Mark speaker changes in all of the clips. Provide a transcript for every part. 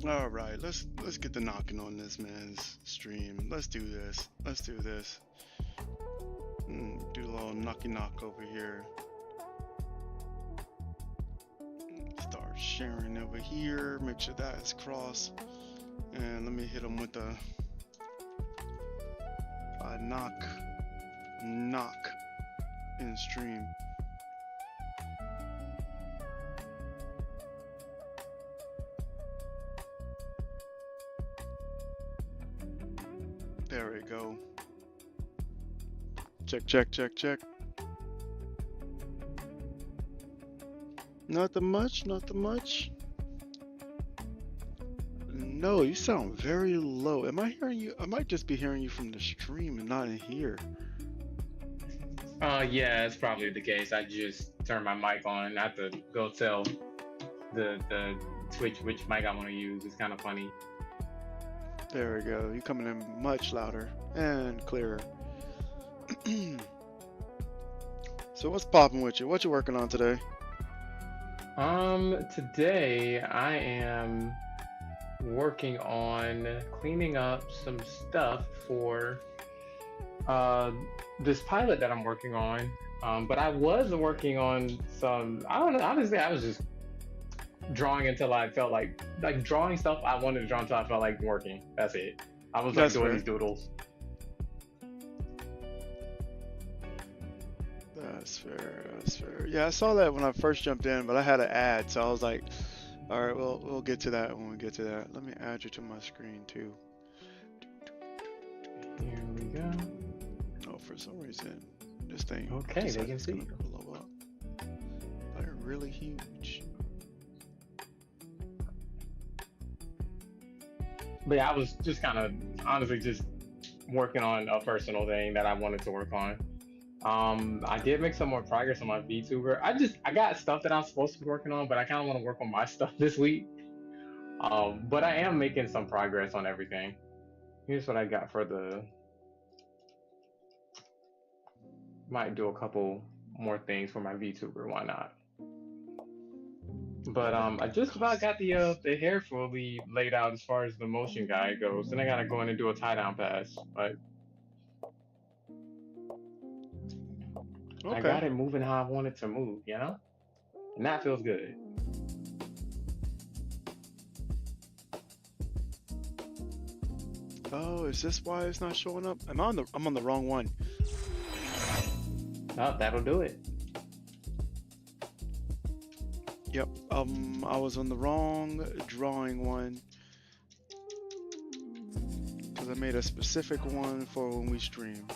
Speaker 1: All right, let's get the knocking on this man's stream. Let's do this. Let's do this. Do a little knocky knock over here. Start sharing over here. Make sure that is crossed. And let me hit him with a knock in stream. There we go. Check, check, check, check. Nothing much, nothing much. No, you sound very low. Am I hearing you? I might just be hearing you from the stream and not in here.
Speaker 2: Yeah, it's probably the case. I just turned my mic on. I have to go tell the Twitch which mic I want to use. It's kind of funny.
Speaker 1: There we go. You're coming in much louder and clearer. So what's popping with you? What you working on today?
Speaker 2: Today I am working on cleaning up some stuff for this pilot that I'm working on. But I was working on some, I don't know, honestly, I was just drawing until I felt like drawing stuff I wanted to draw until I felt like working. That's it. I was like doing these doodles.
Speaker 1: That's fair. That's fair. Yeah, I saw that when I first jumped in, but I had an ad, so I was like, all right, we'll get to that when we get to that. Let me add you to my screen too.
Speaker 2: Here we go.
Speaker 1: Oh, for some reason, this thing.
Speaker 2: Okay, they can see you.
Speaker 1: Blow up. They're really huge.
Speaker 2: But yeah, I was just kind of honestly just working on a personal thing that I wanted to work on. I did make some more progress on my VTuber. I got stuff that I'm supposed to be working on, but I kind of want to work on my stuff this week. But I am making some progress on everything. Here's what I got for the. Might do a couple more things for my VTuber. Why not? But I just about got the hair fully laid out as far as the motion guide goes. Then I gotta go in and do a tie down pass. But
Speaker 1: Okay.
Speaker 2: I got it moving how I want it to move, you know? And that feels good.
Speaker 1: Oh, is this why it's not showing up? I'm on the wrong one.
Speaker 2: Oh, that'll do it.
Speaker 1: Yep. I was on the wrong drawing one because I made a specific one for when we stream.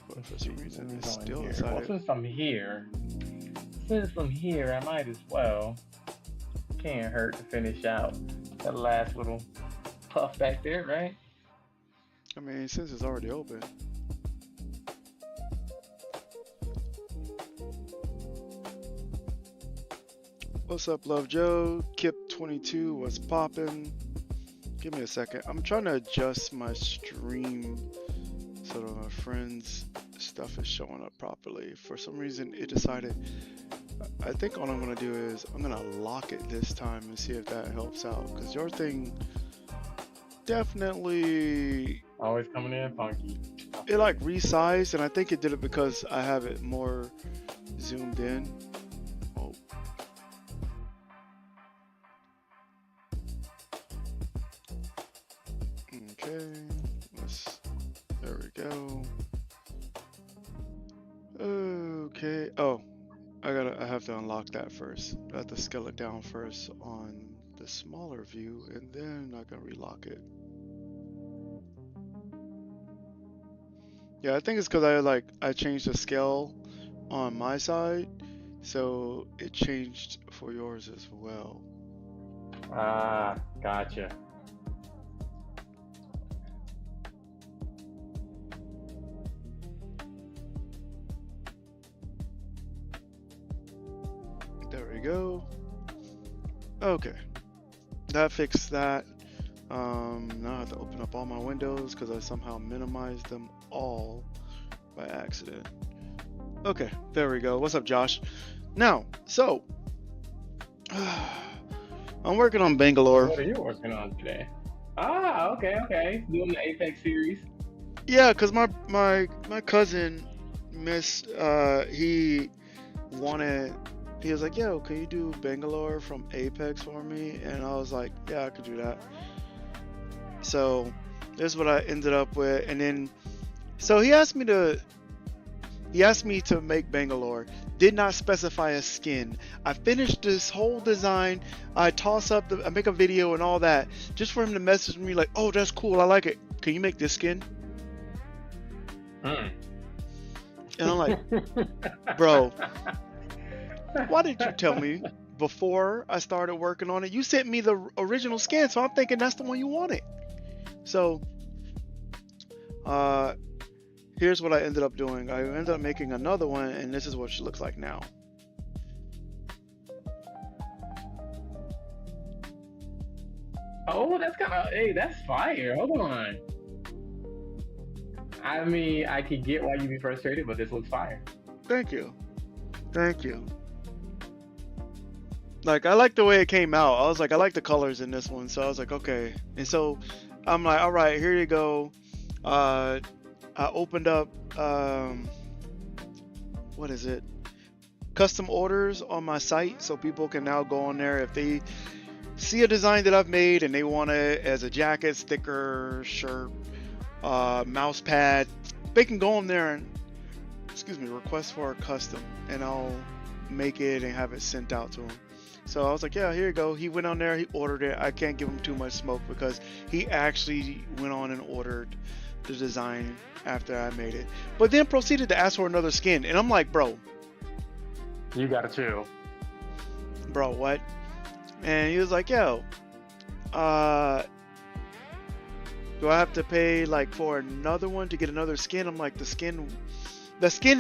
Speaker 1: But for some reason, it's still inside.
Speaker 2: Well, since I'm here, I might as well. Can't hurt to finish out that last little puff back there, right?
Speaker 1: I mean, since it's already open. What's up, Love Joe? Kip22, what's poppin'? Give me a second. I'm trying to adjust my stream so that my friends' stuff is showing up properly. For some reason, it decided. I think all I'm gonna do is I'm gonna lock it this time and see if that helps out. Cause your thing definitely
Speaker 2: always coming in funky.
Speaker 1: It like resized, and I think it did it because I have it more zoomed in. Oh. Okay. There we go. Okay. Oh. I have to unlock that first. I have to scale it down first on the smaller view, and then I can relock it. Yeah, I think it's because I changed the scale on my side, so it changed for yours as well.
Speaker 2: Ah, gotcha.
Speaker 1: we go. Okay, that fixed that. Now I have to open up all my windows because I somehow minimized them all by accident. Okay, there we go. What's up, Josh? Now, so I'm working on Bangalore.
Speaker 2: What are you working on today? Ah, okay. Doing the Apex series.
Speaker 1: Yeah, cause my cousin he was like, yo, can you do Bangalore from Apex for me? And I was like, yeah, I could do that. So this is what I ended up with, and then so he asked me to make Bangalore. Did not specify a skin. I finished this whole design. I make a video and all that, just for him to message me like, oh, that's cool, I like it. Can you make this skin? And I'm like, bro, why did you tell me before I started working on it? You sent me the original skin, so I'm thinking that's the one you wanted. So, here's what I ended up doing. I ended up making another one, and this is what she looks like now.
Speaker 2: Oh, that's that's fire. Hold on. I mean, I could get why you'd be frustrated, but this looks fire.
Speaker 1: Thank you. Like, I like the way it came out. I was like, I like the colors in this one. So I was like, okay. And so I'm like, all right, here you go. I opened up, what is it? Custom orders on my site. So people can now go on there if they see a design that I've made and they want it as a jacket, sticker, shirt, mouse pad. They can go on there and, request for a custom, and I'll make it and have it sent out to them. So I was like, yeah, here you go. He went on there, he ordered it. I can't give him too much smoke because he actually went on and ordered the design after I made it, but then proceeded to ask for another skin. And I'm like, bro,
Speaker 2: you gotta chill.
Speaker 1: Bro, what? And he was like, yo, do I have to pay like for another one to get another skin? I'm like, the skin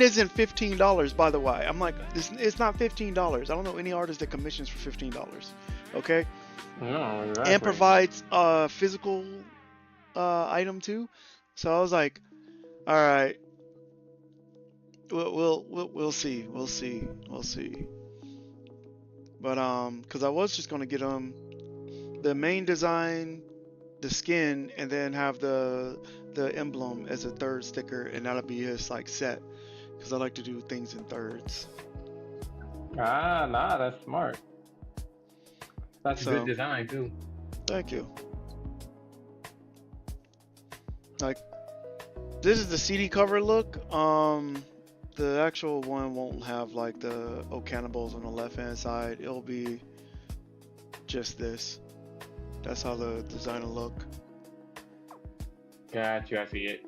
Speaker 1: isn't $15, by the way. I'm like, it's not $15. I don't know any artist that commissions for $15. Okay?
Speaker 2: No, exactly.
Speaker 1: And provides a physical item too. So I was like, all right, we'll see. But because I was just gonna get the main design, the skin, and then have the emblem as a third sticker, and that'll be his like set, because I like to do things in thirds.
Speaker 2: Nah, that's smart. That's a good design too.
Speaker 1: Thank you. Like, this is the CD cover look. The actual one won't have like the cannibals on the left hand side. It'll be just this. That's how the design will look.
Speaker 2: Got you, I see it.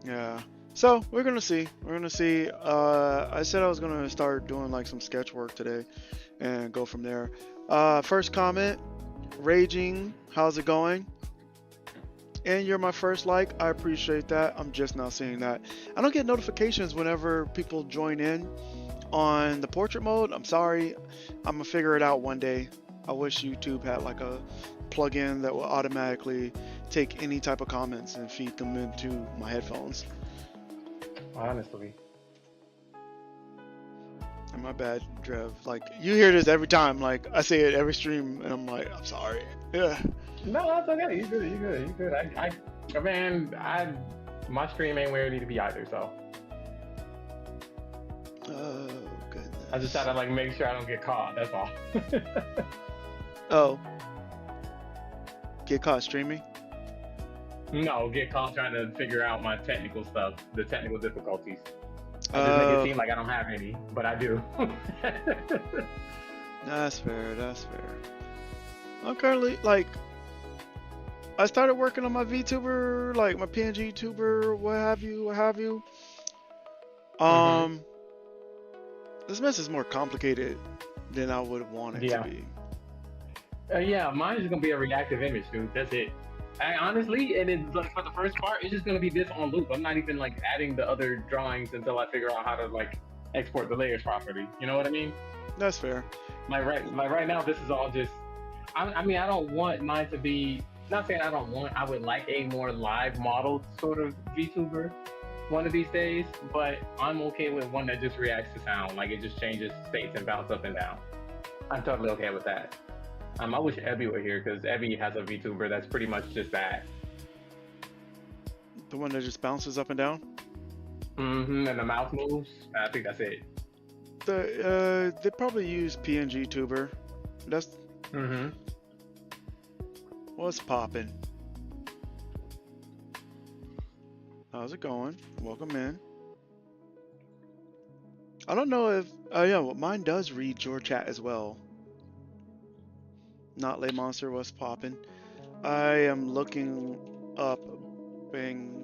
Speaker 1: Yeah. So we're gonna see. I said I was gonna start doing like some sketch work today and go from there. First comment, Raging, how's it going? And you're my first like. I appreciate that. I'm just now seeing that. I don't get notifications whenever people join in on the portrait mode. I'm sorry. I'm gonna figure it out one day. I wish YouTube had like a plugin that will automatically take any type of comments and feed them into my headphones.
Speaker 2: Honestly.
Speaker 1: And my bad, Drev. Like, you hear this every time. Like, I say it every stream, and I'm like, I'm sorry. Yeah.
Speaker 2: No, that's okay. You good. My stream ain't where it need to be either, so.
Speaker 1: Oh, goodness.
Speaker 2: I just try to like make sure I don't get caught, that's all.
Speaker 1: Oh. Get caught streaming?
Speaker 2: No, get caught trying to figure out my technical stuff, the technical difficulties. I just make it seem like I don't have any, but I do.
Speaker 1: That's fair. I'm currently, like, I started working on my VTuber, like my PNG tuber, what have you. This mess is more complicated than I would want it to be.
Speaker 2: Yeah, mine is gonna be a reactive image, dude. That's it. Honestly, and it's like for the first part, it's just gonna be this on loop. I'm not even like adding the other drawings until I figure out how to like export the layers properly. You know what I mean?
Speaker 1: That's fair.
Speaker 2: Like right now, this is all just. I mean, I don't want mine to be. Not saying I don't want. I would like a more live model sort of VTuber one of these days, but I'm okay with one that just reacts to sound. Like it just changes states and bounce up and down. I'm totally okay with that. I wish Ebby were here because Ebby has a VTuber that's pretty much just that.
Speaker 1: The one that just bounces up and down.
Speaker 2: Mm-hmm. And the mouth moves. I think that's it.
Speaker 1: They probably use PNG Tuber. That's
Speaker 2: Mm-hmm.
Speaker 1: what's poppin'. How's it going? Welcome in. I don't know if yeah, well, mine does read your chat as well. Not Lay Monster, what's poppin'. I am looking up Bing.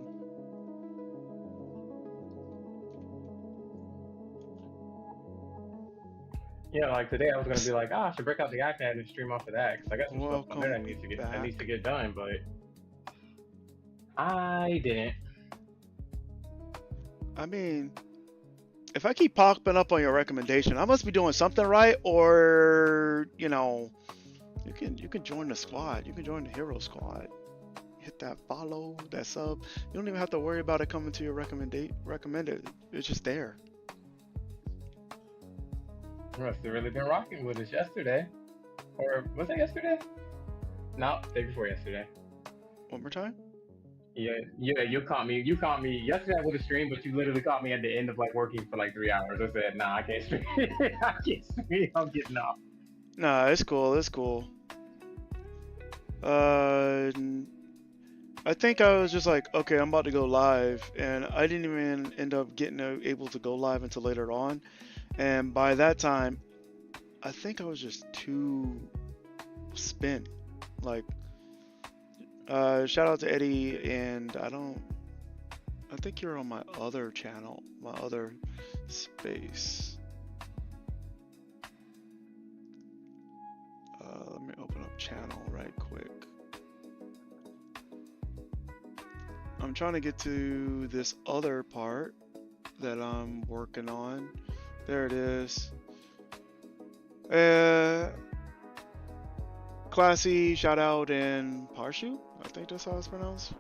Speaker 2: Yeah, like today I was gonna be like, I should break out the iPad and stream off of that because I got some stuff on there that
Speaker 1: Welcome
Speaker 2: needs to get
Speaker 1: back.
Speaker 2: done, but I didn't.
Speaker 1: I mean, if I keep popping up on your recommendation, I must be doing something right, or you know, you can join the squad. You can join the hero squad. Hit that follow, that sub. You don't even have to worry about it coming to your recommended. It's just there.
Speaker 2: You must have really been rocking with us yesterday, or was it yesterday? No, day before yesterday.
Speaker 1: One more time.
Speaker 2: Yeah, you caught me. You caught me yesterday. I would have streamed, but you literally caught me at the end of like working for like 3 hours. I said, nah, I can't stream. I can't stream. I'm getting off.
Speaker 1: Nah, it's cool. It's cool. I think I was just like, okay, I'm about to go live, and I didn't even end up getting able to go live until later on. And by that time, I think I was just too spent. Like, shout out to Eddie, and I think you're on my other channel, my other space. Let me open up channel right quick. I'm trying to get to this other part that I'm working on. There it is. Classy, shout out, and Parshu. I think that's how it's pronounced.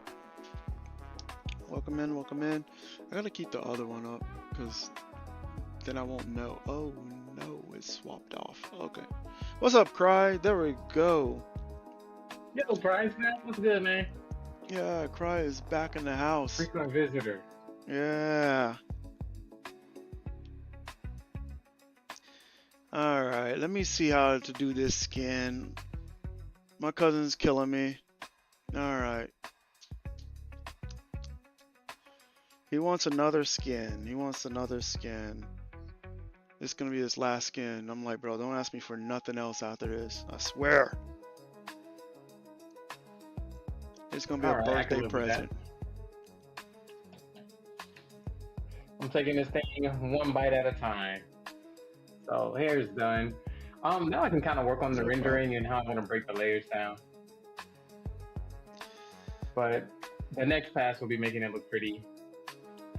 Speaker 1: Welcome in, welcome in. I gotta keep the other one up because then I won't know. Oh no, it's swapped off. Okay. What's up, Cry? There we go.
Speaker 2: Yo, Price, man, what's good, man?
Speaker 1: Yeah, Cry is back in the house.
Speaker 2: Frequent visitor.
Speaker 1: Yeah. Alright, let me see how to do this skin. My cousin's killing me. Alright. He wants another skin. He wants another skin. This is gonna be his last skin. I'm like, bro, don't ask me for nothing else after this. I swear. It's gonna be a birthday present.
Speaker 2: I'm taking this thing one bite at a time. So hair's done. Now I can kind of work on the rendering and how I'm gonna break the layers down. But the next pass will be making it look pretty.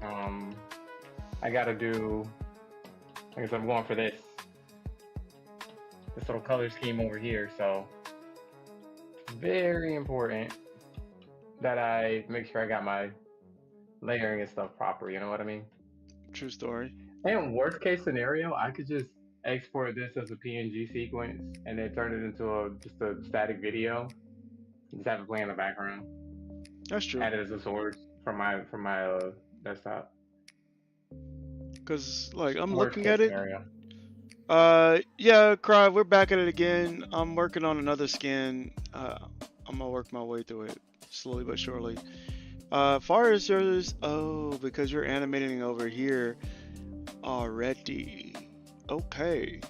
Speaker 2: I gotta do. I guess I'm going for this little color scheme over here. So very important that I make sure I got my layering and stuff proper. You know what I mean?
Speaker 1: True story.
Speaker 2: And worst case scenario, I could just export this as a PNG sequence and then turn it into just a static video. Just have it play in the background.
Speaker 1: That's true.
Speaker 2: Add it as a source from my desktop.
Speaker 1: Cause like I'm
Speaker 2: Worst
Speaker 1: looking
Speaker 2: case
Speaker 1: at it.
Speaker 2: scenario.
Speaker 1: Yeah, Cry, we're back at it again. I'm working on another skin. I'm gonna work my way through it slowly but surely. Far as yours, oh, because you're animating over here already. Okay.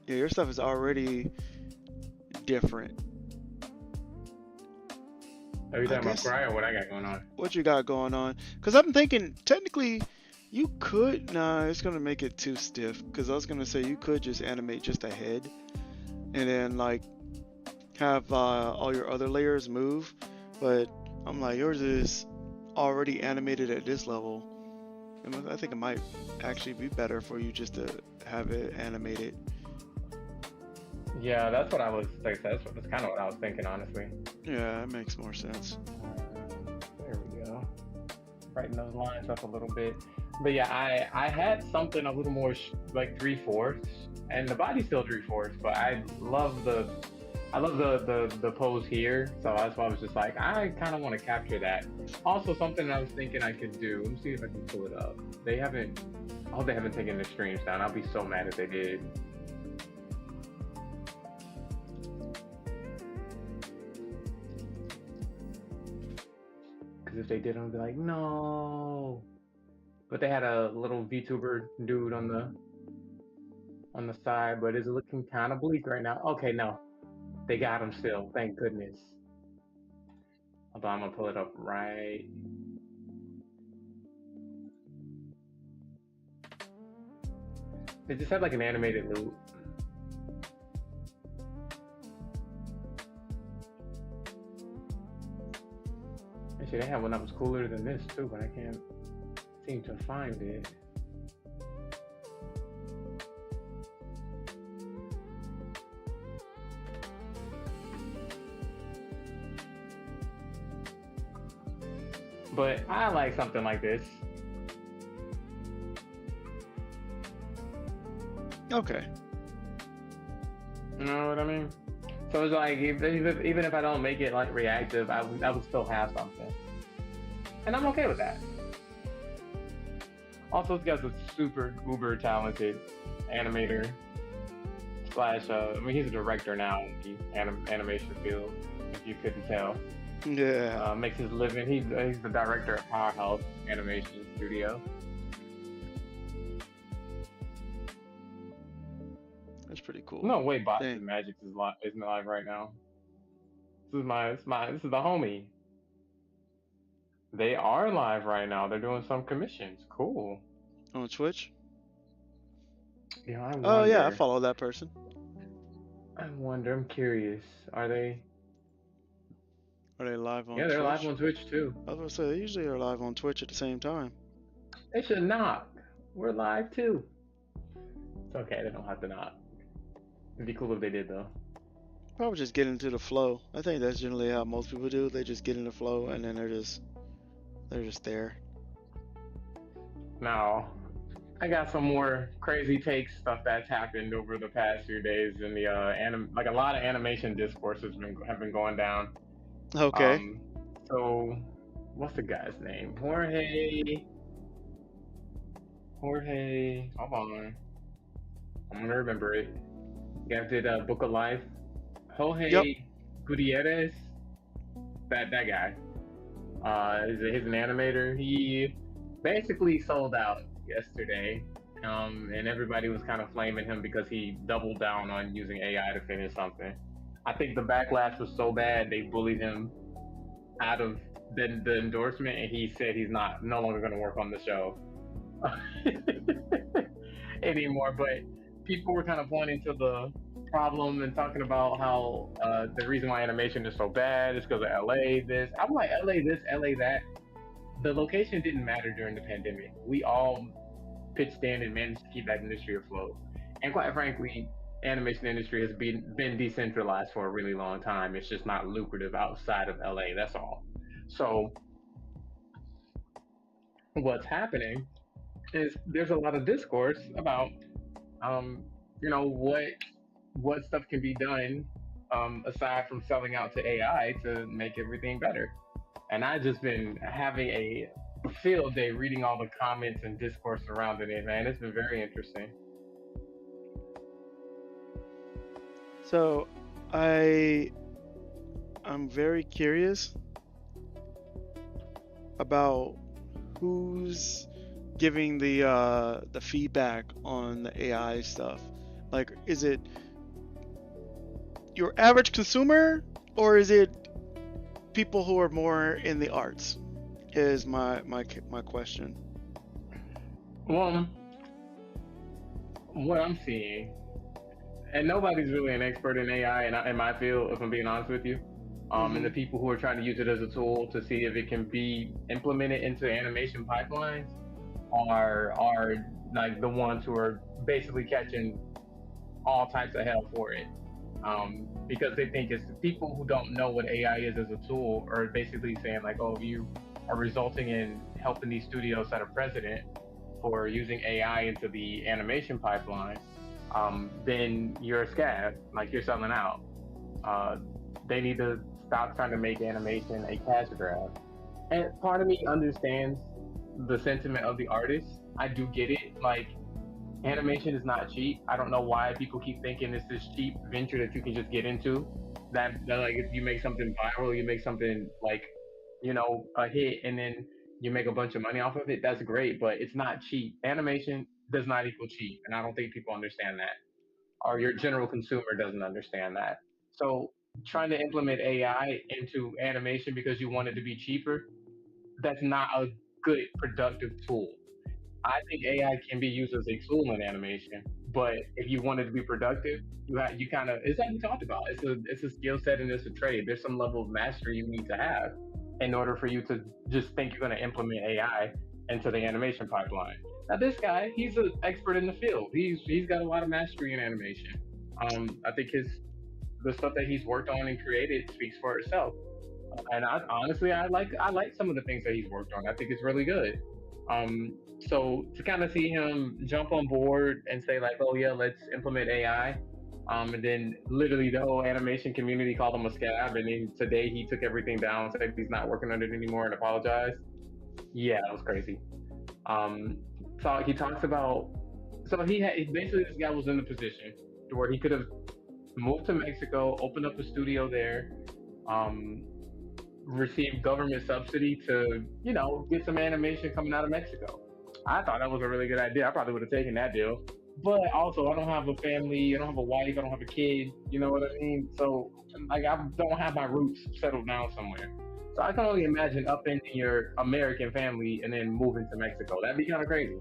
Speaker 1: Yeah, your stuff is already different.
Speaker 2: Are you talking about Cry or what I got going on?
Speaker 1: What you got going on? Because I'm thinking, technically, you could... Nah, it's going to make it too stiff. Because I was going to say, you could just animate just a head. And then, like, have all your other layers move. But I'm like, yours is already animated at this level. I think it might actually be better for you just to have it animated.
Speaker 2: Yeah, that's what I was like. That's kind of what I was thinking, honestly.
Speaker 1: Yeah, it makes more sense.
Speaker 2: There we go. Brighten those lines up a little bit. But yeah, I had something a little more like 3/4, and the body's still 3/4, but I love the pose here, so that's why I was just like, I kind of want to capture that. Also, something I was thinking I could do. Let me see if I can pull it up. They haven't. Oh, they haven't taken the streams down. I'll be so mad if they did. Because if they did, I'd be like, no. But they had a little VTuber dude on the side, but it's looking kind of bleak right now. Okay, no. They got him still, thank goodness. Although I'm gonna pull it up right. They just had like an animated loop. Actually, they had one that was cooler than this too, but I can't seem to find it. But I like something like this.
Speaker 1: Okay.
Speaker 2: You know what I mean? So it's like, even if I don't make it like reactive, I would still have something. And I'm okay with that. Also, this guy's a super uber talented animator. I mean, he's a director now in the animation field, if you couldn't tell.
Speaker 1: Yeah.
Speaker 2: Makes his living. He's the director at Powerhouse Animation Studio.
Speaker 1: That's pretty cool.
Speaker 2: No way, Boston Magic isn't live right now. This is the homie. They are live right now. They're doing some commissions. Cool.
Speaker 1: On Twitch?
Speaker 2: Yeah, I wonder.
Speaker 1: Oh yeah, I follow that person.
Speaker 2: I wonder. I'm curious. Are they
Speaker 1: live on Twitch?
Speaker 2: Yeah, they're live on Twitch too.
Speaker 1: I was gonna say, they usually are live on Twitch at the same time.
Speaker 2: They should knock. We're live too. It's okay, they don't have to knock. It'd be cool if they did though.
Speaker 1: Probably just get into the flow. I think that's generally how most people do. They just get in the flow and then they're just there.
Speaker 2: Now, I got some more crazy take stuff that's happened over the past few days in the like a lot of animation discourses have been going down.
Speaker 1: Okay.
Speaker 2: So, what's the guy's name? Jorge. Hold on. I'm gonna remember it. You guys did Book of Life. Jorge Gutierrez. That guy. He's an animator. He basically sold out yesterday. And everybody was kind of flaming him because he doubled down on using AI to finish something. I think the backlash was so bad they bullied him out of the endorsement, and he said he's no longer going to work on the show anymore. But people were kind of pointing to the problem and talking about how the reason why animation is so bad is because of LA this. I'm like, LA this, LA that. The location didn't matter during the pandemic. We all pitched in and managed to keep that industry afloat. And quite frankly, animation industry has been decentralized for a really long time. It's just not lucrative outside of LA, that's all. So what's happening is there's a lot of discourse about what stuff can be done aside from selling out to AI to make everything better. And I've just been having a field day reading all the comments and discourse surrounding it, man. It's been very interesting.
Speaker 1: So, I'm very curious about who's giving the feedback on the AI stuff. Like, is it your average consumer, or is it people who are more in the arts? Is my question.
Speaker 2: Well, what I'm seeing, and nobody's really an expert in AI in my field, if I'm being honest with you. And the people who are trying to use it as a tool to see if it can be implemented into animation pipelines, are like the ones who are basically catching all types of hell for it. Because they think it's the people who don't know what AI is as a tool are basically saying like, oh, you are resulting in helping these studios set a precedent for using AI into the animation pipeline. Then you're a scab, like you're selling out. Uh, they need to stop trying to make animation a cash grab. And part of me understands the sentiment of the artist. I do get it. Like animation is not cheap. I don't know why people keep thinking it's this cheap venture that you can just get into. That like if you make something viral, you make something like, a hit, and then you make a bunch of money off of it. That's great, but it's not cheap. Animation does not equal cheap, and I don't think people understand that, or your general consumer doesn't understand that. So trying to implement AI into animation because you want it to be cheaper, that's not a good productive tool. I think AI can be used as a tool in animation, but if you want it to be productive, you kind of it's like we talked about. It's a skill set and it's a trade. There's some level of mastery you need to have in order for you to just think you're going to implement AI into the animation pipeline. Now this guy, he's an expert in the field. He's got a lot of mastery in animation. I think his the stuff that he's worked on and created speaks for itself. And I honestly, I like some of the things that he's worked on. I think it's really good. Um, so to kind of see him jump on board and say like, oh yeah, let's implement AI. And then literally the whole animation community called him a scab, and then today he took everything down, said he's not working on it anymore, and apologized. Yeah, that was crazy. Um, so he talks about, so basically this guy was in the position where he could have moved to Mexico, opened up a studio there, um, received government subsidy to, get some animation coming out of Mexico. I thought that was a really good idea. I probably would have taken that deal. But also, I don't have a family, I don't have a wife, I don't have a kid. You know what I mean? So, like, I don't have my roots settled down somewhere. So I can only imagine upending your American family and then moving to Mexico. That'd be kind of crazy.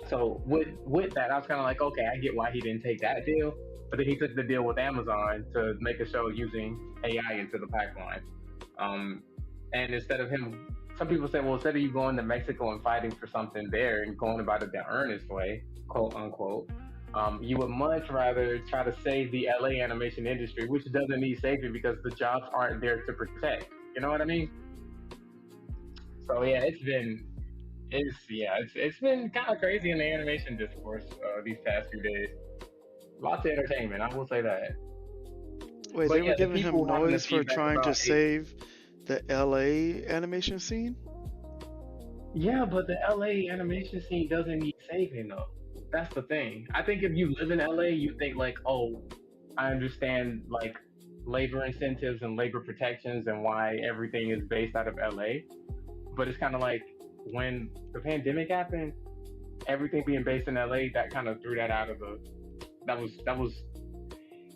Speaker 2: So with that, I was kind of like, okay, I get why he didn't take that deal, but then he took the deal with Amazon to make a show using AI into the pipeline. Um, and instead of him, some people say, well, instead of you going to Mexico and fighting for something there and going about it the earnest way, quote unquote, you would much rather try to save the LA animation industry, which doesn't need saving because the jobs aren't there to protect. You know what I mean? So yeah, it's been kind of crazy in the animation discourse these past few days. Lots of entertainment, I will say that.
Speaker 1: Wait,
Speaker 2: But
Speaker 1: they were
Speaker 2: yeah, the
Speaker 1: giving him
Speaker 2: people having the
Speaker 1: noise for
Speaker 2: feedback
Speaker 1: trying to
Speaker 2: about it.
Speaker 1: save the LA animation scene?
Speaker 2: Yeah, but the LA animation scene doesn't need saving though. That's the thing. I think if you live in LA, you think like, oh, I understand like labor incentives and labor protections and why everything is based out of LA. But it's kind of like when the pandemic happened, everything being based in LA, that kind of threw that out of the. That was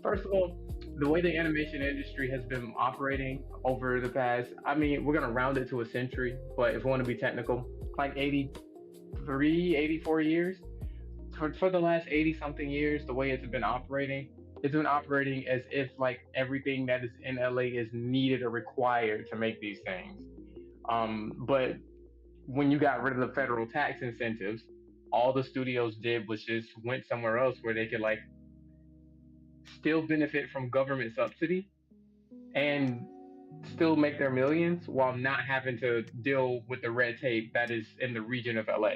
Speaker 2: first of all, the way the animation industry has been operating over the past, I mean, we're going to round it to a century, but if we want to be technical, like 83, 84 years. For the last 80 something years, the way it's been operating as if like everything that is in LA is needed or required to make these things. But when you got rid of the federal tax incentives, all the studios did was just went somewhere else where they could like still benefit from government subsidy and still make their millions while not having to deal with the red tape that is in the region of LA.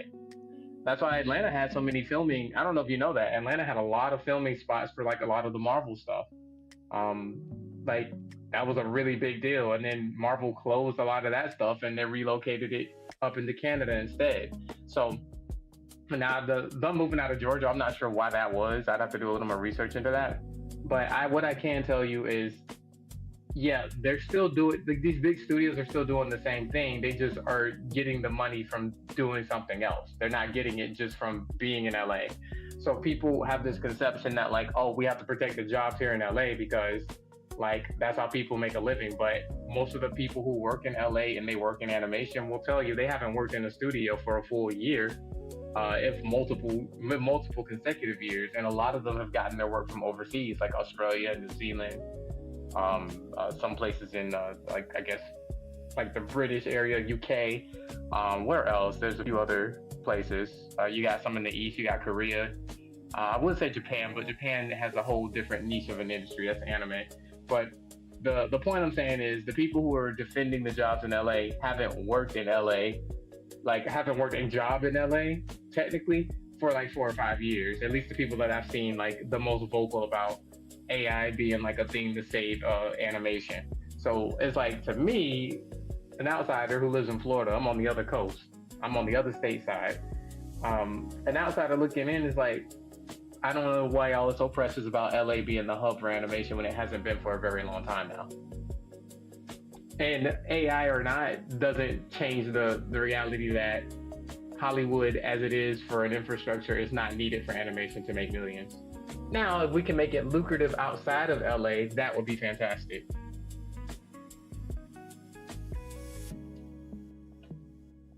Speaker 2: That's why Atlanta had so many filming. I don't know if you know that Atlanta had a lot of filming spots for like a lot of the Marvel stuff. Um, like that was a really big deal, and then Marvel closed a lot of that stuff and they relocated it up into Canada instead. So now the moving out of Georgia, I'm not sure why that was. I'd have to do a little more research into that. But what I can tell you is yeah, they're still doing like, these big studios are still doing the same thing. They just are getting the money from doing something else. They're not getting it just from being in LA. So people have this conception that like, oh, we have to protect the jobs here in LA because like that's how people make a living. But most of the people who work in LA and they work in animation will tell you they haven't worked in a studio for a full year, if multiple consecutive years, and a lot of them have gotten their work from overseas, like Australia, New Zealand, some places in like I guess like the British area, UK. Where else? There's a few other places. You got some in the East. You got Korea. I would say Japan, but Japan has a whole different niche of an industry. That's anime. But the point I'm saying is the people who are defending the jobs in LA haven't worked in LA, like haven't worked a job in LA technically for like 4 or 5 years. At least the people that I've seen like the most vocal about AI being like a thing to save animation. So it's like to me, an outsider who lives in Florida, I'm on the other coast. I'm on the other state side. An outsider looking in is like, I don't know why y'all are so precious about LA being the hub for animation when it hasn't been for a very long time now. And AI or not doesn't change the reality that Hollywood, as it is for an infrastructure, is not needed for animation to make millions. Now, if we can make it lucrative outside of LA, that would be fantastic.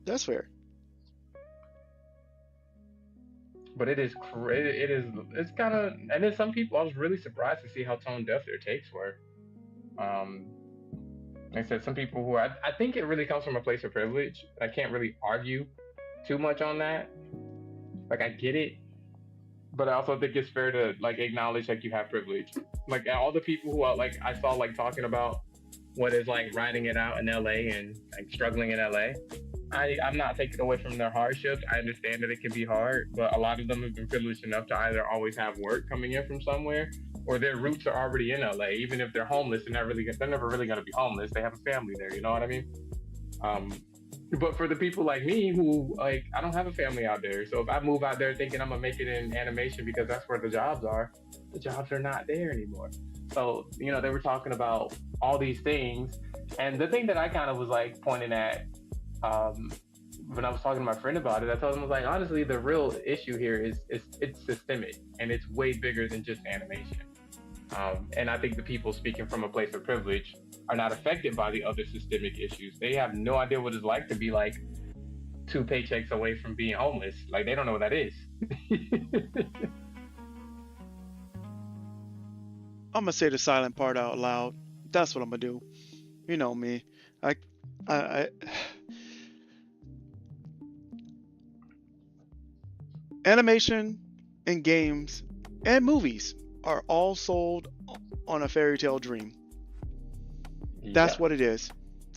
Speaker 1: That's fair.
Speaker 2: But it's kind of, and then some people, I was really surprised to see how tone deaf their takes were. Like I said, some people who I think it really comes from a place of privilege. I can't really argue too much on that. Like I get it, but I also think it's fair to like acknowledge like you have privilege. Like all the people who are like I saw like talking about what is like riding it out in LA and like struggling in LA. I'm not taking away from their hardships. I understand that it can be hard, but a lot of them have been privileged enough to either always have work coming in from somewhere, or their roots are already in LA. Even if they're homeless, they're never really going to be homeless. They have a family there. You know what I mean? But for the people like me who like, I don't have a family out there. So if I move out there thinking I'm gonna make it in animation because that's where the jobs are not there anymore. So, you know, they were talking about all these things. And the thing that I kind of was like pointing at, when I was talking to my friend about it, I told him, I was like, honestly, the real issue here is it's systemic and it's way bigger than just animation. And I think the people speaking from a place of privilege are not affected by the other systemic issues. They have no idea what it's like to be like 2 paychecks away from being homeless. Like they don't know what that is.
Speaker 1: I'm gonna say the silent part out loud. That's what I'm gonna do. You know me. I animation and games and movies are all sold on a fairy tale dream. That's
Speaker 2: Yeah.
Speaker 1: what it is.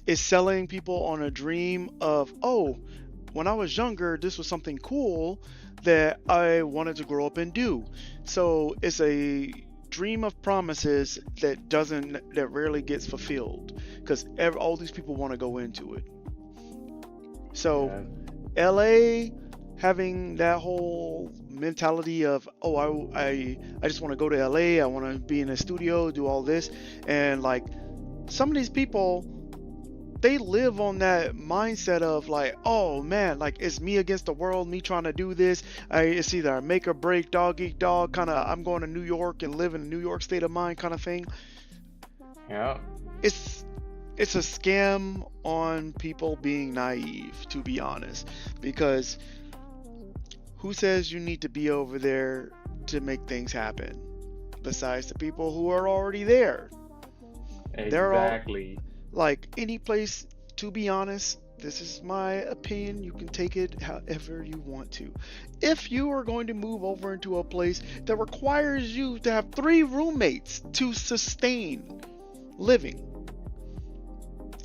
Speaker 1: It's selling people on a dream of, oh, when I was younger, this was something cool that I wanted to grow up and do. So it's a dream of promises that rarely gets fulfilled because all these people want to go into it. So
Speaker 2: Yeah.
Speaker 1: LA having that whole mentality of, oh, I just want to go to LA, I want to be in a studio, do all this, and like some of these people, they live on that mindset of like, oh man, like it's me against the world, me trying to do this. It's either a make or break, dog eat dog kind of, I'm going to New York and live in a New York state of mind kind of thing.
Speaker 2: Yeah.
Speaker 1: It's a scam on people being naive, to be honest, because who says you need to be over there to make things happen besides the people who are already there? They're all
Speaker 2: Exactly.
Speaker 1: like any place, to be honest. This is my opinion. You can take it however you want to. If you are going to move over into a place that requires you to have 3 roommates to sustain living,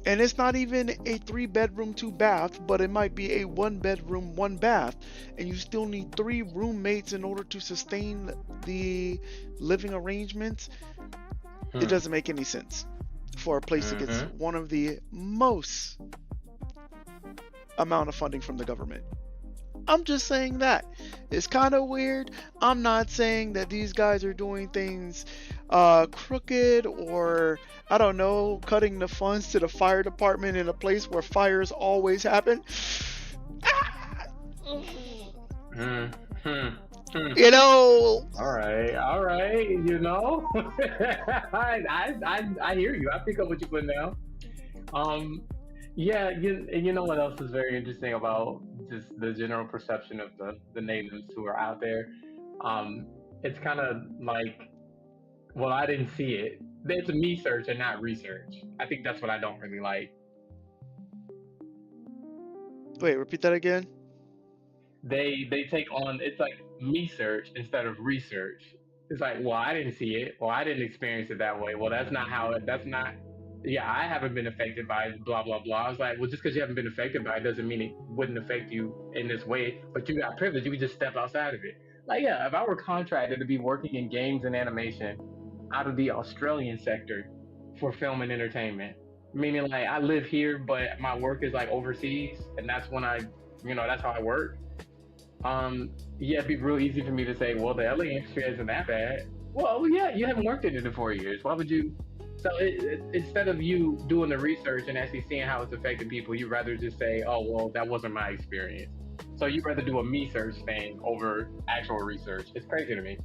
Speaker 1: and it's not even a 3-bedroom, 2-bath, but it might be a 1-bedroom, 1-bath, and you still need 3 roommates in order to sustain the living arrangements, it doesn't make any sense for a place that gets one of the most amount of funding from the government. I'm just saying that. It's kind of weird. I'm not saying that these guys are doing things crooked or, I don't know, cutting the funds to the fire department in a place where fires always happen. You know.
Speaker 2: All right. You know, I hear you. I pick up what you're putting down. Yeah. You know what else is very interesting about just the general perception of the natives who are out there? It's kind of like, well, I didn't see it. It's a me search and not research. I think that's what I don't really like.
Speaker 1: Wait, repeat that again.
Speaker 2: they take on, it's like me search instead of research. It's like, well, I didn't see it, well, I didn't experience it that way. Well, that's not how it. That's not. Yeah, I haven't been affected by it, blah blah blah. I was like, well, just because you haven't been affected by it doesn't mean it wouldn't affect you in this way. But you got privilege, you could just step outside of it. Like, yeah, if I were contracted to be working in games and animation out of the Australian sector for film and entertainment, meaning like I live here, but my work is like overseas, and that's when I, that's how I work. Yeah, it'd be real easy for me to say, well, the LA industry isn't that bad. Well, yeah, you haven't worked in it in 4 years. Why would you? So instead of you doing the research and actually seeing how it's affecting people, you'd rather just say, oh, well, that wasn't my experience. So you'd rather do a me search thing over actual research. It's crazy to me.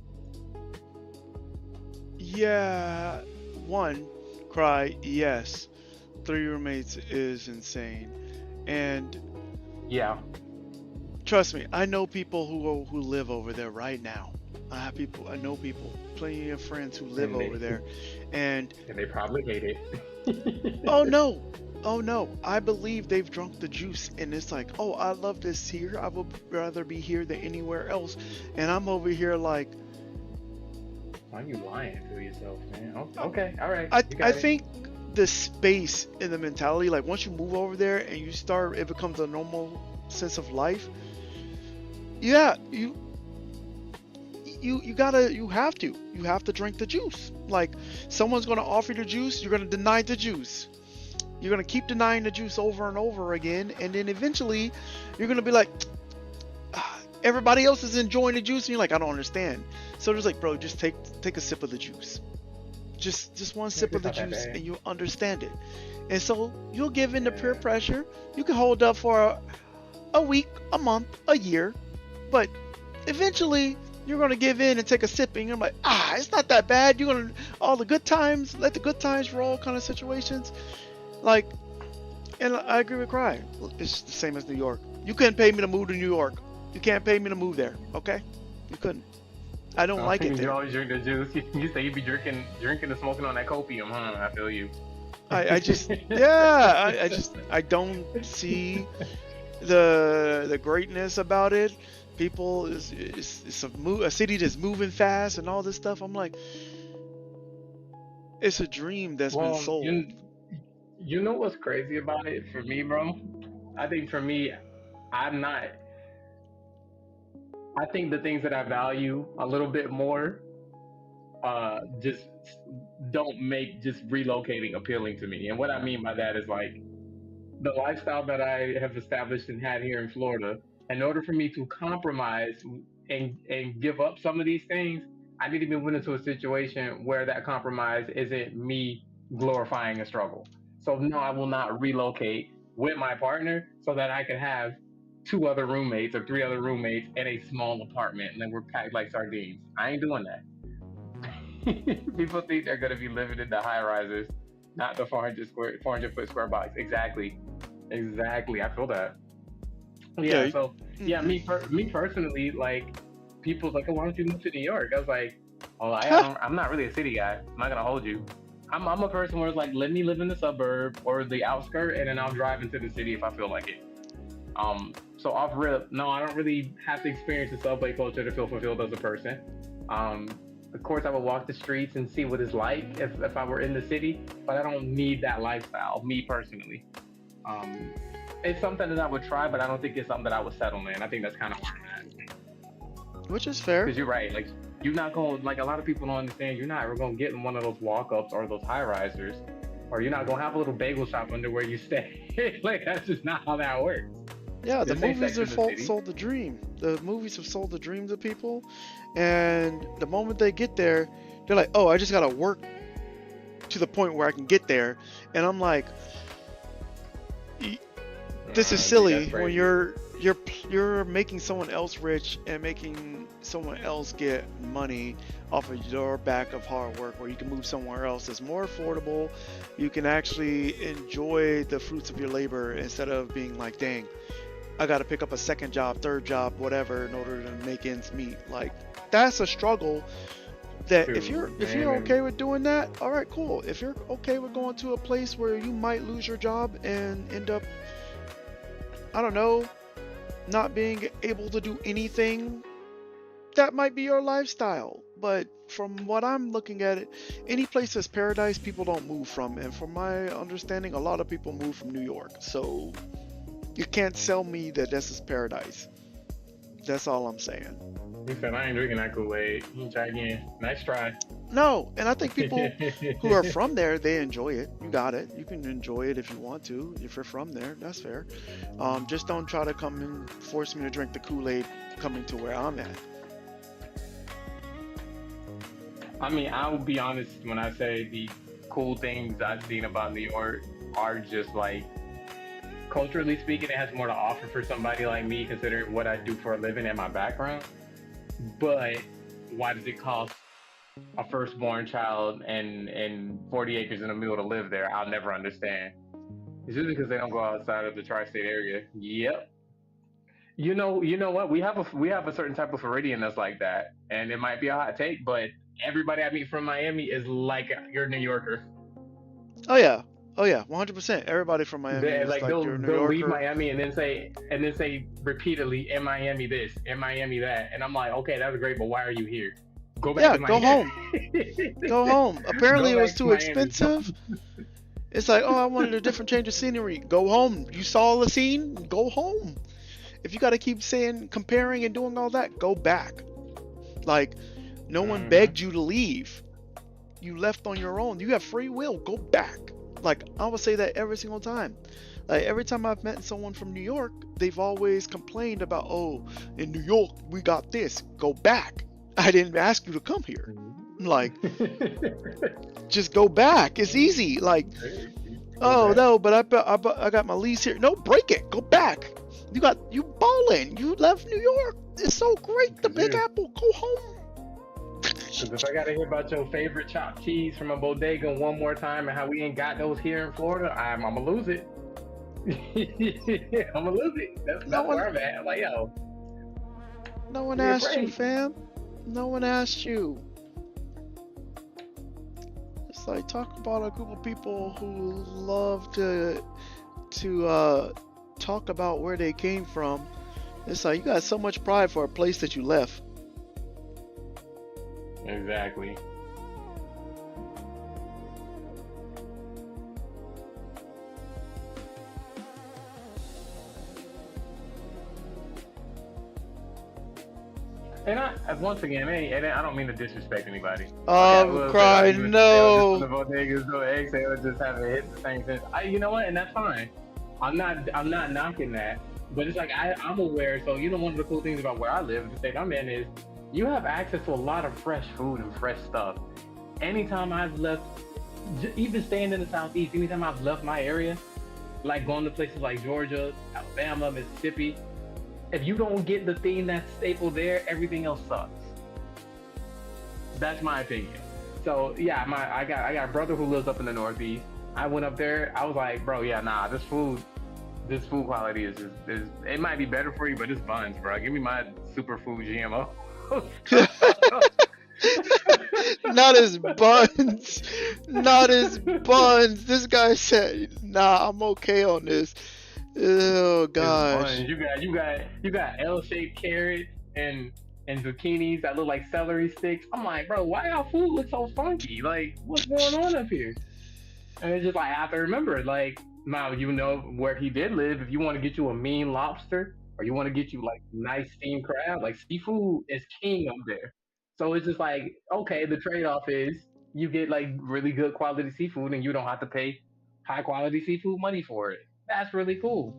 Speaker 1: Yeah, one, cry, yes. Three roommates is insane. And
Speaker 2: Yeah,
Speaker 1: trust me, I know people who live over there right now. I know people, plenty of friends who live
Speaker 2: and
Speaker 1: over there. And
Speaker 2: they probably hate it.
Speaker 1: oh no, oh no, I believe they've drunk the juice and it's like, oh, I love this here. I would rather be here than anywhere else. And I'm over here like,
Speaker 2: Why are you lying to yourself, man? Okay, all right,
Speaker 1: I
Speaker 2: you
Speaker 1: I
Speaker 2: got it.
Speaker 1: think the space and the mentality, like once you move over there and you start, it becomes a normal sense of life. Yeah, you have to drink the juice. Like someone's gonna offer you the juice, you're gonna deny the juice. You're gonna keep denying the juice over and over again, and then eventually you're gonna be like, "Ah, everybody else is enjoying the juice, and you're like, I don't understand. So just like, bro, just take a sip of the juice. Just one sip of
Speaker 2: It's
Speaker 1: the
Speaker 2: not that
Speaker 1: juice,
Speaker 2: bad.
Speaker 1: and you'll understand it. And so you'll give in to peer
Speaker 2: Yeah.
Speaker 1: pressure. You can hold up for a week, a month, a year, but eventually you're gonna give in and take a sip, and you're like, it's not that bad. You're gonna all the good times, let the good times roll, kind of situations. Like, and I agree with Cry. It's the same as New York. You couldn't pay me to move to New York. You can't pay me to move there. Okay, you couldn't. I don't
Speaker 2: Oh,
Speaker 1: like it
Speaker 2: you
Speaker 1: there.
Speaker 2: always drink the juice. You say you be drinking and smoking on that copium, huh? I feel you.
Speaker 1: I just yeah, I don't see the greatness about it. People it's a city that's moving fast and all this stuff. I'm like, it's a dream that's been
Speaker 2: Well,
Speaker 1: sold.
Speaker 2: you know what's crazy about it for me, bro? I think for me, I'm not. I think the things that I value a little bit more, just don't make just relocating appealing to me. And what I mean by that is like the lifestyle that I have established and had here in Florida. In order for me to compromise and give up some of these things, I need to be put into a situation where that compromise isn't me glorifying a struggle. So no, I will not relocate with my partner so that I can have two other roommates or three other roommates in a small apartment and then we're packed like sardines. I ain't doing that. People think they're gonna be living in the high rises, not the 400 foot square box. Exactly, exactly. I feel that.
Speaker 1: Yeah.
Speaker 2: Yeah. So yeah,
Speaker 1: Hmm.
Speaker 2: me personally, like people's like, oh, why don't you move to New York? I was like, oh, I'm not really a city guy. I'm not gonna hold you. I'm a person where it's like, let me live in the suburb or the outskirt, and then I'll drive into the city if I feel like it. So off rip, no, I don't really have to experience the subway culture to feel fulfilled as a person. Um, of course, I would walk the streets and see what it's like if I were in the city, but I don't need that lifestyle, me personally. Um, it's something that I would try, but I don't think it's something that I would settle in. I think that's kind of where I'm at.
Speaker 1: Which is fair.
Speaker 2: Because you're right, like you're not going, like a lot of people don't understand, you're not ever going to get in one of those walk-ups or those high risers, or you're not going to have a little bagel shop under where you stay. Like that's just not how that works.
Speaker 1: Yeah, the
Speaker 2: This ain't
Speaker 1: movies
Speaker 2: Sex in
Speaker 1: have
Speaker 2: the City.
Speaker 1: sold the dream. The movies have sold the dream to people, and the moment they get there, they're like, "Oh, I just gotta work to the point where I can get there." And I'm like, this is
Speaker 2: See, that's
Speaker 1: silly when
Speaker 2: crazy.
Speaker 1: you're making someone else rich and making someone else get money off of your back of hard work, where you can move somewhere else that's more affordable. You can actually enjoy the fruits of your labor instead of being like, dang, I got to pick up a second job, third job, whatever, in order to make ends meet. Like, that's a struggle. That if
Speaker 2: Dude,
Speaker 1: you're okay with doing that, all right, cool. If you're okay with going to a place where you might lose your job and end up, I don't know, not being able to do anything, that might be your lifestyle. But from what I'm looking at it, any place that's paradise, people don't move from. And from my understanding, a lot of people move from New York. So you can't sell me that this is paradise. That's all I'm saying.
Speaker 2: He said, I ain't drinking that Kool-Aid. You can try again. Nice try.
Speaker 1: No, and I think people who are from there, they enjoy it. You got it. You can enjoy it if you want to. If you're from there, that's fair. Just don't try to come and force me to drink the Kool-Aid coming to where I'm at.
Speaker 2: I mean, I will be honest when I say the cool things I've seen about New York are just like, culturally speaking, it has more to offer for somebody like me, considering what I do for a living and my background. But why does it cost a firstborn child and 40 acres in the middle to live there? I'll never understand. It's just because they don't go outside of the tri-state area. Yep. You know what? We have a certain type of Floridian that's like that, and it might be a hot take, but everybody I meet from Miami is like you're a New Yorker.
Speaker 1: Oh yeah, 100%. Everybody from Miami
Speaker 2: They,
Speaker 1: is
Speaker 2: like
Speaker 1: like you're a New
Speaker 2: they'll leave
Speaker 1: Yorker.
Speaker 2: Miami and then say repeatedly in Miami this, in Miami that, and I'm like, okay, that's great, but why are you here? Go back
Speaker 1: Yeah,
Speaker 2: to
Speaker 1: go
Speaker 2: Miami.
Speaker 1: home. Go home. Apparently
Speaker 2: Go
Speaker 1: it was
Speaker 2: back to
Speaker 1: too
Speaker 2: Miami.
Speaker 1: expensive. It's like, oh, I wanted a different change of scenery. Go home. You saw the scene? Go home. If you got to keep saying, comparing and doing all that, go back. Like, no one begged you to leave. You left on your own. You have free will. Go back. Like, I would say that every single time. Like, every time I've met someone from New York, they've always complained about, oh, in New York, we got this. Go back. I didn't ask you to come here. I'm like, just go back. It's easy. Like, oh, no, but I got my lease here. No, break it. Go back. You balling. You left New York. It's so great. The Big Apple. Go home.
Speaker 2: Because if I gotta hear about your favorite chopped cheese from a bodega one more time and how we ain't got those here in Florida, I'm gonna lose it. I'm gonna lose it. That's where I'm at. I'm like, yo.
Speaker 1: No one asked you, fam. No one asked you. It's like talk about a group of people who love to talk about where they came from. It's like you got so much pride for a place that you left.
Speaker 2: Exactly. And once again, and I don't mean to disrespect anybody.
Speaker 1: Cry, no.
Speaker 2: The bodegas, no exhale, just haven't hit the same sense. You know what? And that's fine. I'm not knocking that. But it's like I'm aware. So one of the cool things about where I live, the state I'm in, is you have access to a lot of fresh food and fresh stuff. Anytime I've left, even staying in the Southeast, anytime I've left my area, like going to places like Georgia, Alabama, Mississippi, if you don't get the thing that's staple there, everything else sucks. That's my opinion. So yeah, I got a brother who lives up in the Northeast. I went up there. I was like, bro, yeah, nah, this food quality is it might be better for you, but it's buns, bro. Give me my superfood GMO.
Speaker 1: Not as buns. Not as buns. This guy said, nah, I'm okay on this. Oh gosh.
Speaker 2: You got L-shaped carrots and zucchinis that look like celery sticks. I'm like, bro, why our food look so funky? Like, what's going on up here? And it's just like I have to remember, like, now where he did live. If you want to get you a mean lobster, or you want to get you like nice steamed crab, like seafood is king up there. So it's just like, okay, the trade-off is you get like really good quality seafood, and you don't have to pay high quality seafood money for it. That's really cool.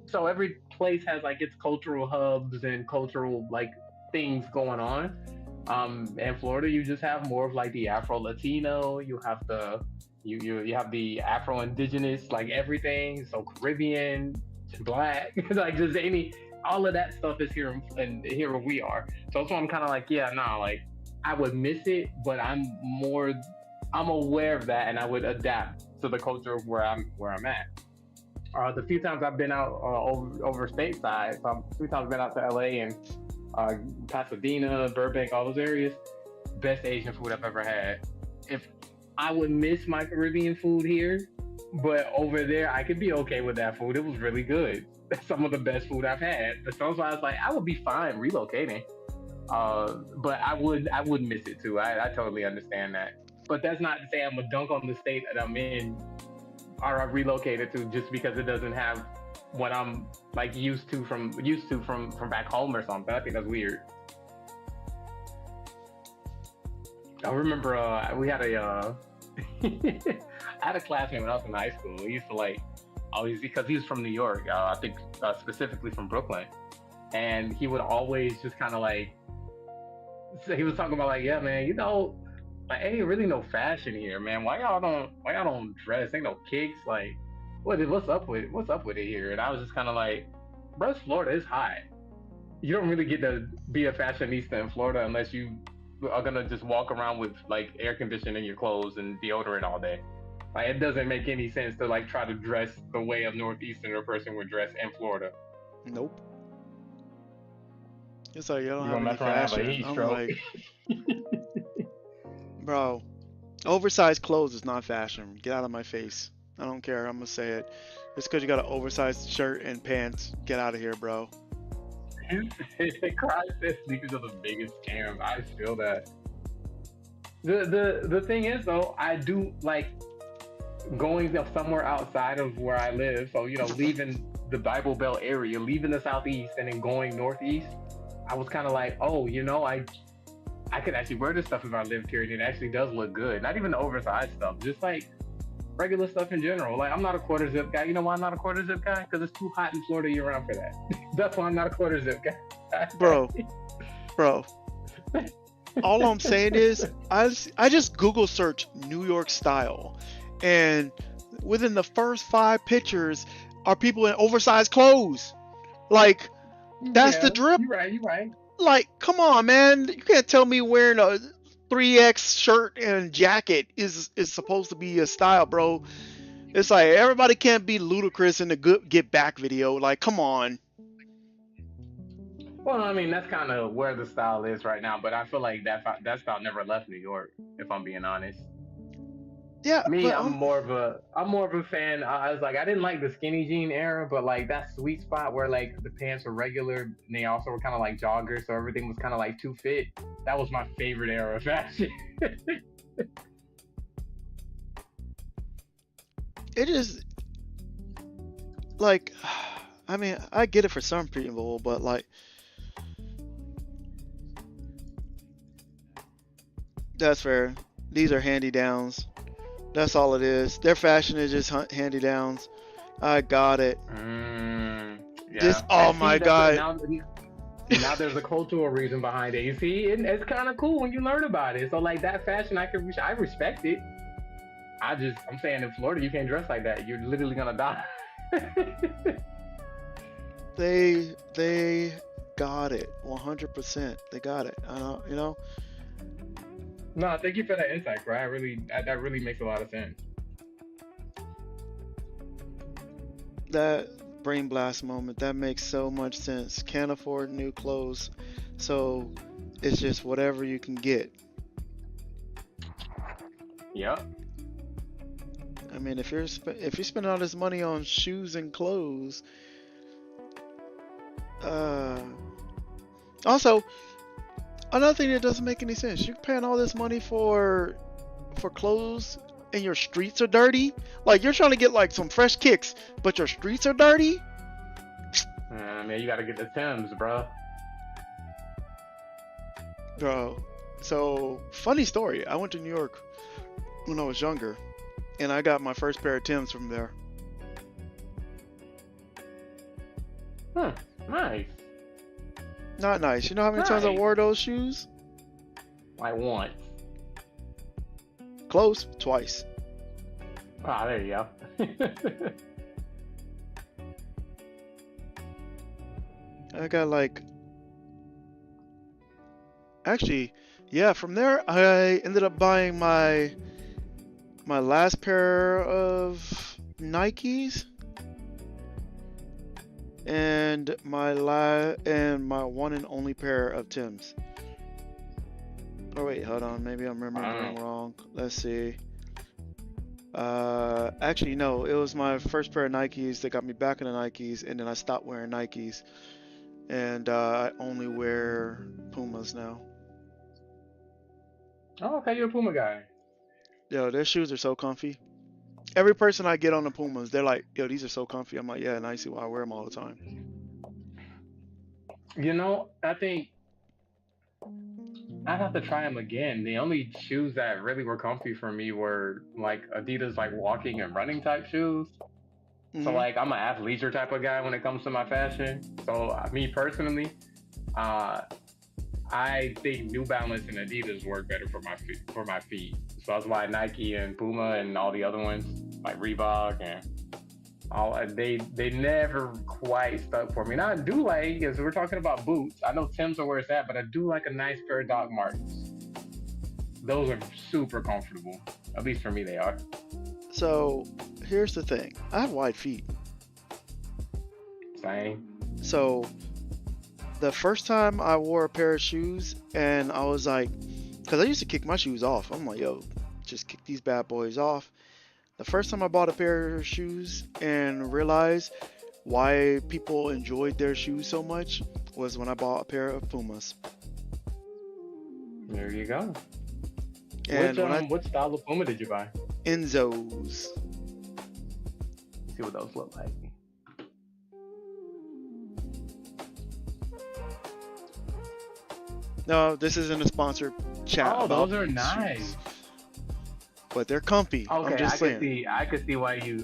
Speaker 2: So every place has like its cultural hubs and cultural like things going on. In Florida, you just have more of like the Afro Latino. You have you have the Afro Indigenous, like everything. So Caribbean, Black, like just all of that stuff is here and here where we are. So that's why I'm kind of like, yeah, nah, like I would miss it, but I'm aware of that, and I would adapt to the culture of where I'm at. The few times I've been out over stateside, so a few times I've been out to LA and Pasadena, Burbank, all those areas, best Asian food I've ever had. If I would miss my Caribbean food here, But over there, I could be okay with that food. It was really good. Some of the best food I've had. So that's why I was like, I would be fine relocating. But I would miss it too. I totally understand that. But that's not to say I'm a dunk on the state that I'm in or I've relocated to just because it doesn't have what I'm like used to from back home or something. I think that's weird. I remember we had a I had a classmate when I was in high school. He used to like always because he was from New York. I think specifically from Brooklyn, and he would always just kind of like so he was talking about like, yeah, man, like ain't really no fashion here, man. Why y'all don't dress? Ain't no kicks. Like, what's up with it here? And I was just kind of like, bro, Florida is hot. You don't really get to be a fashionista in Florida unless you are gonna just walk around with like air conditioning in your clothes and deodorant all day. Like, it doesn't make any sense to like try to dress the way a northeasterner person would dress in Florida.
Speaker 1: Nope. It's like you don't
Speaker 2: You're
Speaker 1: have
Speaker 2: gonna
Speaker 1: any
Speaker 2: mess around and have a
Speaker 1: fashion.
Speaker 2: heat
Speaker 1: I'm
Speaker 2: stroke.
Speaker 1: like, bro, oversized clothes is not fashion. Get out of my face. I don't care. I'm gonna say it. Just because you got an oversized shirt and pants, get out of here, bro.
Speaker 2: Cry says sneakers are the biggest scam. I feel that. The thing is though, I do like going to somewhere outside of where I live. So leaving the Bible Belt area, leaving the southeast, and then going northeast. I was kind of like, oh, I could actually wear this stuff if I lived here, and it actually does look good. Not even the oversized stuff, just like regular stuff in general. Like, I'm not a quarter zip guy. You know why I'm not a quarter zip guy? Because it's too hot in Florida year round for that. That's why I'm not a quarter zip guy.
Speaker 1: Bro, bro. All I'm saying is, I just Google search New York style, and within the first 5 pictures are people in oversized clothes. Like, that's the
Speaker 2: Yeah,
Speaker 1: drip.
Speaker 2: you're right. You're right.
Speaker 1: Like, come on, man. You can't tell me wearing a 3X shirt and jacket is supposed to be a style, bro. It's like everybody can't be ludicrous in the good get back video. Like, come on.
Speaker 2: Well, I mean, that's kind of where the style is right now. But I feel like that style never left New York, if I'm being honest.
Speaker 1: Yeah,
Speaker 2: Me,
Speaker 1: but
Speaker 2: I'm more of a fan. I was like, I didn't like the skinny jean era, but like that sweet spot where like the pants were regular and they also were kind of like joggers, so everything was kind of like too fit. That was my favorite era of fashion.
Speaker 1: it is like, I mean, I get it for some people, but like, that's fair. These are handy downs. That's all it is. Their fashion is just handy downs. I got it. This,
Speaker 2: Yeah,
Speaker 1: oh
Speaker 2: and
Speaker 1: my
Speaker 2: see, that's
Speaker 1: god.
Speaker 2: now there's a cultural reason behind it. You see, it's kind of cool when you learn about it. So like that fashion, I respect it. I'm saying in Florida, you can't dress like that. You're literally gonna die.
Speaker 1: They got it 100%. They got it. I don't,
Speaker 2: No, thank you for that insight, bro. That really makes a lot of sense.
Speaker 1: that brain blast moment, that makes so much sense. Can't afford new clothes, so it's just whatever you can get.
Speaker 2: Yep.
Speaker 1: I mean, if you're spending all this money on shoes and clothes, uh, also another thing that doesn't make any sense. You're paying all this money for clothes and your streets are dirty. Like, you're trying to get like some fresh kicks, but your streets are dirty.
Speaker 2: Man, you gotta get the Timbs, bro.
Speaker 1: Bro, so funny story. I went to New York when I was younger, and I got my first pair of Timbs from there.
Speaker 2: Nice.
Speaker 1: Not nice. You know how many times I
Speaker 2: Nice.
Speaker 1: wore those shoes?
Speaker 2: Like once.
Speaker 1: Close, twice.
Speaker 2: Ah, there you go.
Speaker 1: I got like, actually, yeah, from there I ended up buying my last pair of Nikes and my one and only pair of Timbs. Oh wait, hold on, maybe I'm remembering
Speaker 2: Wow.
Speaker 1: wrong. Let's see. Actually, no, it was my first pair of Nikes that got me back into Nikes, and then I stopped wearing Nikes, and I only wear Pumas now.
Speaker 2: Oh, okay, you're a Puma guy.
Speaker 1: Yo, their shoes are so comfy. Every person I get on the Pumas, they're like, "Yo, these are so comfy." I'm like, "Yeah," and I see why I wear them all the time.
Speaker 2: I think I'd have to try them again. The only shoes that really were comfy for me were like Adidas, like walking and running type shoes. So
Speaker 1: Hmm.
Speaker 2: like I'm an athleisure type of guy when it comes to my fashion. So me personally, uh, I think New Balance and Adidas work better for my feet. For my feet. So that's why Nike and Puma and all the other ones like Reebok and all they never quite stuck for me. Now I do like, as we're talking about boots, I know Tim's are where it's at, but I do like a nice pair of Doc Martens. Those are super comfortable. At least for me, they are.
Speaker 1: So here's the thing: I have wide feet.
Speaker 2: Same.
Speaker 1: So the first time I wore a pair of shoes, and I was like, because I used to kick my shoes off. I'm like, yo, just kick these bad boys off. The first time I bought a pair of shoes and realized why people enjoyed their shoes so much was when I bought a pair of Pumas.
Speaker 2: There you go.
Speaker 1: And when I
Speaker 2: What style of Puma did you buy?
Speaker 1: Enzos.
Speaker 2: See what those look like.
Speaker 1: No, this isn't a sponsored chat
Speaker 2: Oh,
Speaker 1: about
Speaker 2: those are
Speaker 1: shoes,
Speaker 2: nice.
Speaker 1: but they're comfy. I'm
Speaker 2: Okay,
Speaker 1: just saying.
Speaker 2: I could see why you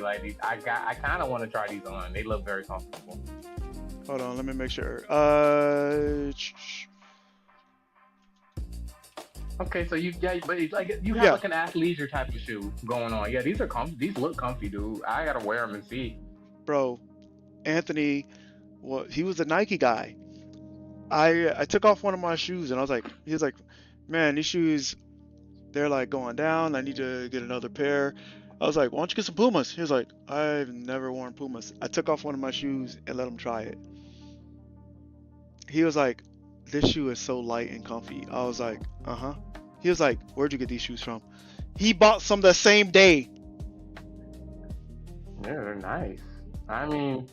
Speaker 2: like these. I kind of want to try these on. They look very comfortable.
Speaker 1: Hold on, let me make sure.
Speaker 2: Okay, so but it's like you have
Speaker 1: Yeah,
Speaker 2: like an athleisure type of shoe going on. Yeah, these are comfy. These look comfy, dude. I gotta wear them and see.
Speaker 1: bro. Anthony, well, he was a Nike guy. I took off one of my shoes and I was like, he was like, man, these shoes they're like going down. I need to get another pair. I was like, why don't you get some Pumas? He was like, I've never worn Pumas. I took off one of my shoes and let him try it. He was like, this shoe is so light and comfy. I was like, uh-huh. He was like, where'd you get these shoes from? He bought some the same day.
Speaker 2: Yeah, they're nice. I mean,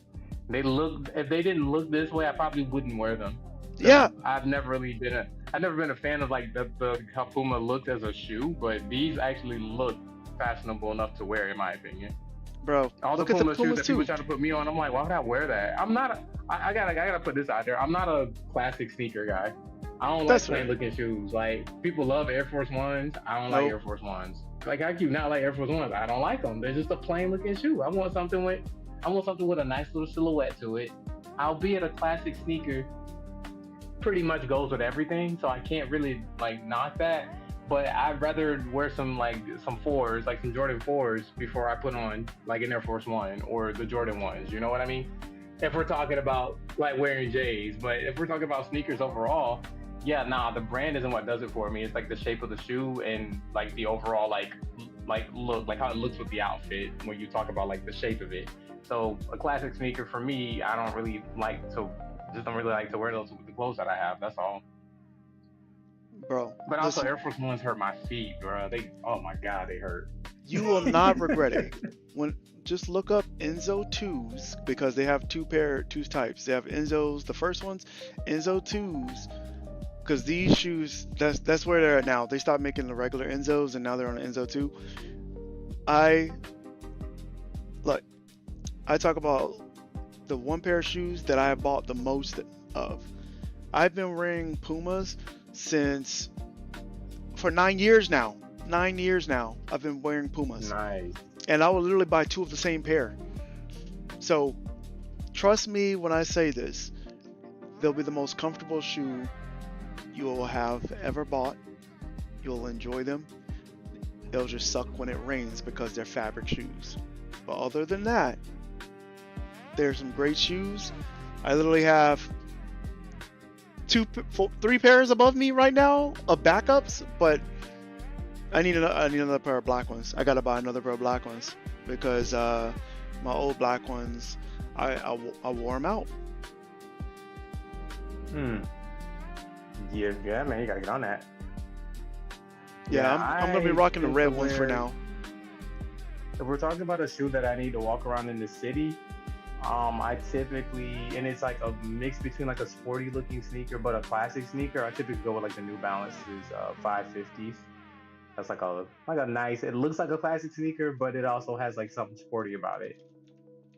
Speaker 2: they look. If they didn't look this way, I probably wouldn't wear them.
Speaker 1: Yeah,
Speaker 2: I've never been a fan of like the how Puma looked as a shoe, but these actually look fashionable enough to wear, in my opinion.
Speaker 1: bro.
Speaker 2: All the
Speaker 1: Look at the
Speaker 2: Puma shoes
Speaker 1: Pumas
Speaker 2: that people
Speaker 1: too.
Speaker 2: try to put me on, I'm like, why would I wear that? I'm not. I gotta put this out there. I'm not a classic sneaker guy. I don't like
Speaker 1: That's
Speaker 2: plain
Speaker 1: fair.
Speaker 2: looking shoes. Like people love Air Force Ones. I don't like
Speaker 1: Nope,
Speaker 2: Air Force Ones. Like how can you not like Air Force Ones? I don't like them. They're just a plain looking shoe. I want something with a nice little silhouette to it. Albeit a classic sneaker pretty much goes with everything, so I can't really like knock that. But I'd rather wear some fours, like some Jordan fours, before I put on like an Air Force One or the Jordan ones. You know what I mean? If we're talking about like wearing J's, but if we're talking about sneakers overall, yeah, nah, the brand isn't what does it for me. It's like the shape of the shoe and like the overall like look, like how it looks with the outfit when you talk about like the shape of it. So a classic sneaker for me, I don't really like to wear those with the clothes that I have. That's all.
Speaker 1: bro.
Speaker 2: But also
Speaker 1: Listen,
Speaker 2: Air Force Ones hurt my feet, bro. Oh my god, they hurt.
Speaker 1: you will not regret it. When just look up Enzo twos because they have two types. They have Enzos, the first ones, Enzo twos. Because these shoes, that's where they're at now. They stopped making the regular Enzos and now they're on Enzo two. I like I talk about the one pair of shoes that I have bought the most of. I've been wearing Pumas since for 9 years now. 9 years now. I've been wearing Pumas,
Speaker 2: Nice.
Speaker 1: and I will literally buy two of the same pair. So trust me when I say this. They'll be the most comfortable shoe you will have ever bought. You'll enjoy them. They'll just suck when it rains because they're fabric shoes. But other than that, there's some great shoes. I literally have three pairs above me right now of backups, but I need another pair of black ones. I gotta buy another pair of black ones because my old black ones, I wore them out.
Speaker 2: Hmm. Yeah, man, you gotta get on that.
Speaker 1: Yeah,
Speaker 2: Yeah,
Speaker 1: I'm gonna be
Speaker 2: I
Speaker 1: rocking the
Speaker 2: tend to
Speaker 1: red ones for
Speaker 2: wear.
Speaker 1: now.
Speaker 2: if we're talking about a shoe that I need to walk around in the city, I typically, and it's like a mix between like a sporty looking sneaker but a classic sneaker. I typically go with like the New Balances 550s. That's like a nice. It looks like a classic sneaker, but it also has like something sporty about it.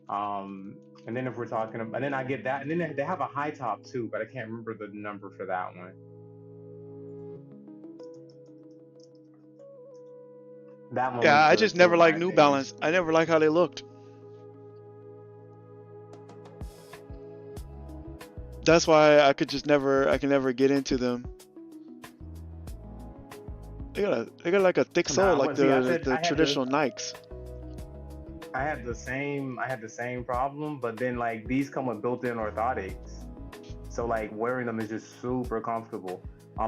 Speaker 2: And then if we're talking, and then I get that, and then they have a high top too, but I can't remember the number for that one. That one
Speaker 1: Yeah,
Speaker 2: looks
Speaker 1: I
Speaker 2: good
Speaker 1: just
Speaker 2: too,
Speaker 1: never
Speaker 2: in my
Speaker 1: liked New
Speaker 2: opinion.
Speaker 1: Balance. I never liked how they looked. That's why I can never get into them. They got like a thick sole,
Speaker 2: Nah,
Speaker 1: like
Speaker 2: what? See,
Speaker 1: the traditional Nikes.
Speaker 2: I had the same problem, but then like these come with built-in orthotics, so like wearing them is just super comfortable.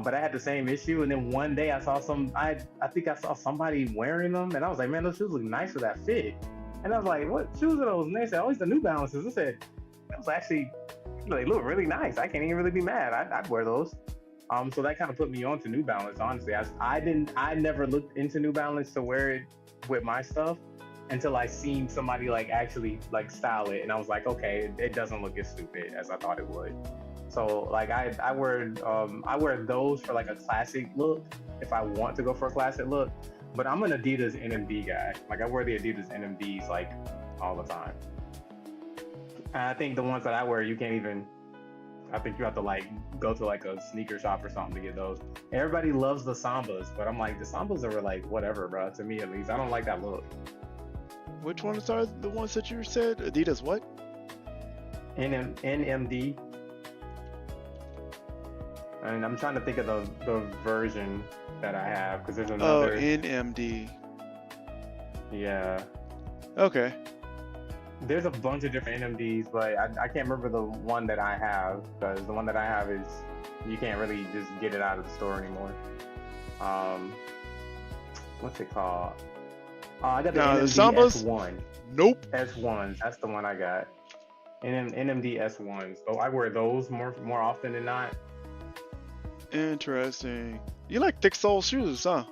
Speaker 2: But I had the same issue, and then one day I think I saw somebody wearing them, and I was like, man, those shoes look nice for that fit. And I was like, what shoes are those? And they said, oh, it's the New Balances. I said, that was actually, they look really nice. I can't even really be mad. I'd wear those. So that kind of put me on to New Balance. Honestly, I never looked into New Balance to wear it with my stuff until I seen somebody like actually like style it, and I was like, okay, it doesn't look as stupid as I thought it would. So like I wear those for like a classic look if I want to go for a classic look, but I'm an Adidas NMD guy. Like I wear the Adidas NMDs like all the time. And I think the ones that I wear, you can't even. I think you have to like go to like a sneaker shop or something to get those. Everybody loves the Sambas, but I'm like the Sambas are like whatever, bro. To me at least, I don't like that look.
Speaker 1: Which ones are the ones that you said? Adidas what?
Speaker 2: NMD. And I'm trying to think of the version that I have because there's
Speaker 1: Oh,
Speaker 2: another.
Speaker 1: NMD.
Speaker 2: Yeah,
Speaker 1: Okay.
Speaker 2: there's a bunch of different NMDs, but I can't remember the one that I have because the one that I have is you can't really just get it out of the store anymore. Um, what's it called? I got the
Speaker 1: Now the
Speaker 2: NMD
Speaker 1: Sambas?
Speaker 2: S1.
Speaker 1: Nope.
Speaker 2: S1s, that's the one I got. NMD S1s. So I wear those more often than not.
Speaker 1: Interesting. You like thick sole shoes, huh?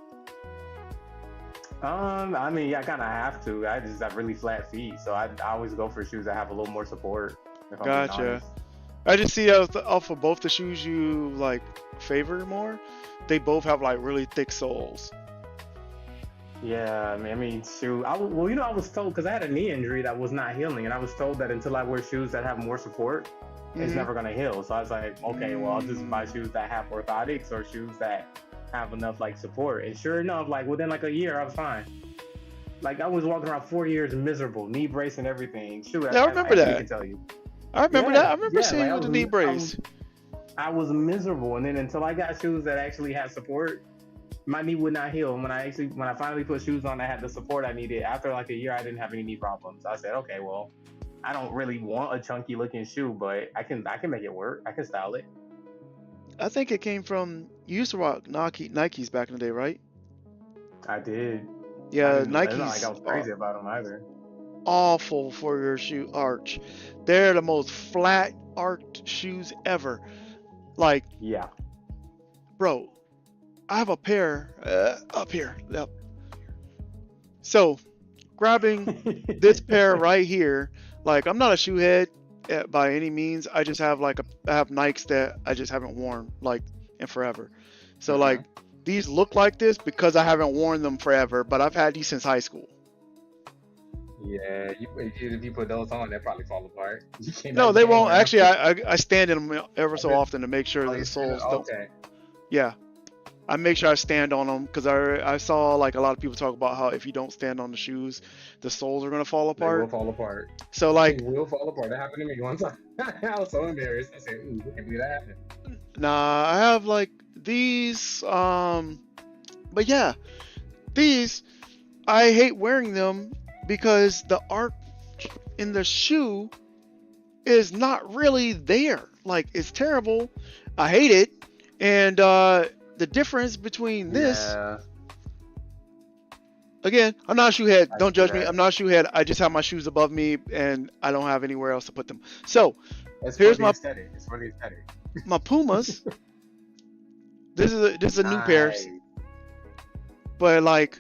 Speaker 2: I mean, yeah, I kind of have to. I just have really flat feet, so I always go for shoes that have a little more support. If I'm being
Speaker 1: Gotcha.
Speaker 2: honest.
Speaker 1: I just see off of both the shoes you like favor more, they both have like really thick soles.
Speaker 2: Yeah, I mean, shoe. Well, I was told because I had a knee injury that was not healing, and I was told that until I wear shoes that have more support, it's
Speaker 1: Mhm.
Speaker 2: never gonna heal. So I was like, okay, well, I'll just buy shoes that have orthotics or shoes that have enough like support. And sure enough, like within like a year, I was fine. Like I was walking around 4 years miserable, knee brace and everything. Shoot,
Speaker 1: Yeah, I remember
Speaker 2: I
Speaker 1: that.
Speaker 2: can tell you.
Speaker 1: I remember
Speaker 2: Yeah,
Speaker 1: that. I remember
Speaker 2: yeah,
Speaker 1: seeing
Speaker 2: like
Speaker 1: you with the knee brace.
Speaker 2: I was miserable, and then until I got shoes that actually had support, my knee would not heal. And when I finally put shoes on that had the support I needed, after like a year, I didn't have any knee problems. I said, okay, well, I don't really want a chunky looking shoe, but I can make it work. I can style it.
Speaker 1: I think it came from you used to rock Nikes back in the day, right?
Speaker 2: I did.
Speaker 1: Yeah,
Speaker 2: It's not like I
Speaker 1: Nikes
Speaker 2: was
Speaker 1: are
Speaker 2: crazy about them either.
Speaker 1: awful for your shoe arch. They're the most flat arched shoes ever. Like,
Speaker 2: Yeah.
Speaker 1: bro, I have a pair up here. Yep. So, grabbing this pair right here, like I'm not a shoe head by any means. I just have I have Nikes that I just haven't worn like in forever. So like these look like this because I haven't worn them forever, but I've had these since high school.
Speaker 2: Yeah, if you put those on, they'll probably fall apart.
Speaker 1: No, they won't. Actually, I stand in them ever so often to make sure that the soles don't.
Speaker 2: Okay.
Speaker 1: Yeah, I make sure I stand on them because I saw like a lot of people talk about how if you don't stand on the shoes, the soles are gonna fall
Speaker 2: They will
Speaker 1: apart.
Speaker 2: fall apart.
Speaker 1: So like,
Speaker 2: They will fall apart. That happened to me one time. I was so embarrassed. I said, "Ooh, I can't believe that happened."
Speaker 1: nah, I have like these. But yeah, these I hate wearing them because the arch in the shoe is not really there. Like it's terrible. I hate it. And the difference between this,
Speaker 2: Yeah,
Speaker 1: again, I'm not a shoe head.
Speaker 2: I
Speaker 1: Don't
Speaker 2: see
Speaker 1: judge me.
Speaker 2: that.
Speaker 1: I'm not a shoe head. I just have my shoes above me and I don't have anywhere else to put them. So
Speaker 2: It's
Speaker 1: here's
Speaker 2: for the
Speaker 1: my
Speaker 2: aesthetic. It's for the aesthetic.
Speaker 1: my Pumas. This is a new pair,
Speaker 2: Nice.
Speaker 1: but like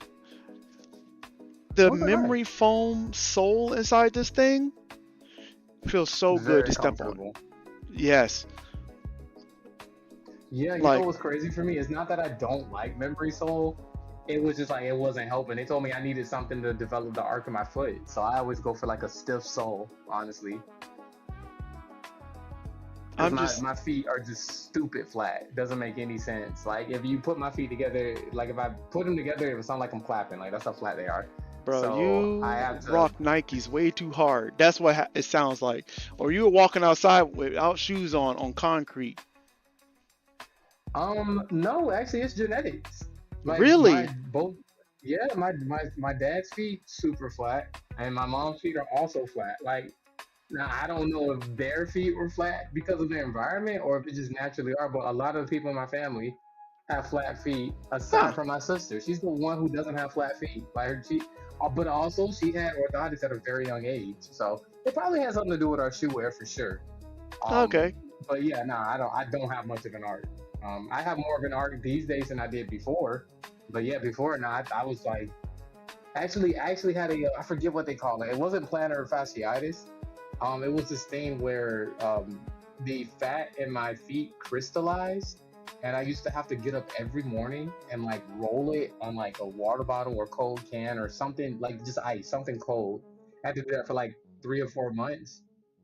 Speaker 1: the
Speaker 2: Those are nice.
Speaker 1: memory foam sole inside this thing feels so good
Speaker 2: Very
Speaker 1: to step on.
Speaker 2: comfortable.
Speaker 1: Yes.
Speaker 2: Yeah, you know
Speaker 1: Like,
Speaker 2: what's crazy for me? It's not that I don't like Memory Soul. It was just like it wasn't helping. They told me I needed something to develop the arc of my foot, so I always go for like a stiff sole, honestly, because
Speaker 1: I'm
Speaker 2: my
Speaker 1: just,
Speaker 2: my feet are just stupid flat. It doesn't make any sense. Like if you put my feet together, like if I put them together, it would sound like I'm clapping. Like that's how flat they are.
Speaker 1: bro,
Speaker 2: So I
Speaker 1: you
Speaker 2: have to.
Speaker 1: rock Nikes way too hard. That's what it sounds like. Or you were walking outside without shoes on concrete.
Speaker 2: No, actually, it's genetics. My
Speaker 1: Really?
Speaker 2: both, yeah, my dad's feet super flat, and my mom's feet are also flat. Like now, I don't know if their feet were flat because of the environment or if it just naturally are. But a lot of the people in my family have flat feet,
Speaker 1: Huh.
Speaker 2: aside from my sister. She's the one who doesn't have flat feet. But also she had orthotics at a very young age, so it probably has something to do with our shoe wear for sure. Um,
Speaker 1: Okay.
Speaker 2: but yeah, no, I don't have much of an art. I have more of an art these days than I did before. But yeah, before not, I was like I actually had a I forget what they call it. It wasn't plantar fasciitis. It was this thing where the fat in my feet crystallized, and I used to have to get up every morning and like roll it on like a water bottle or cold can or something like just ice, something cold. I had to do that for like 3 or 4 months.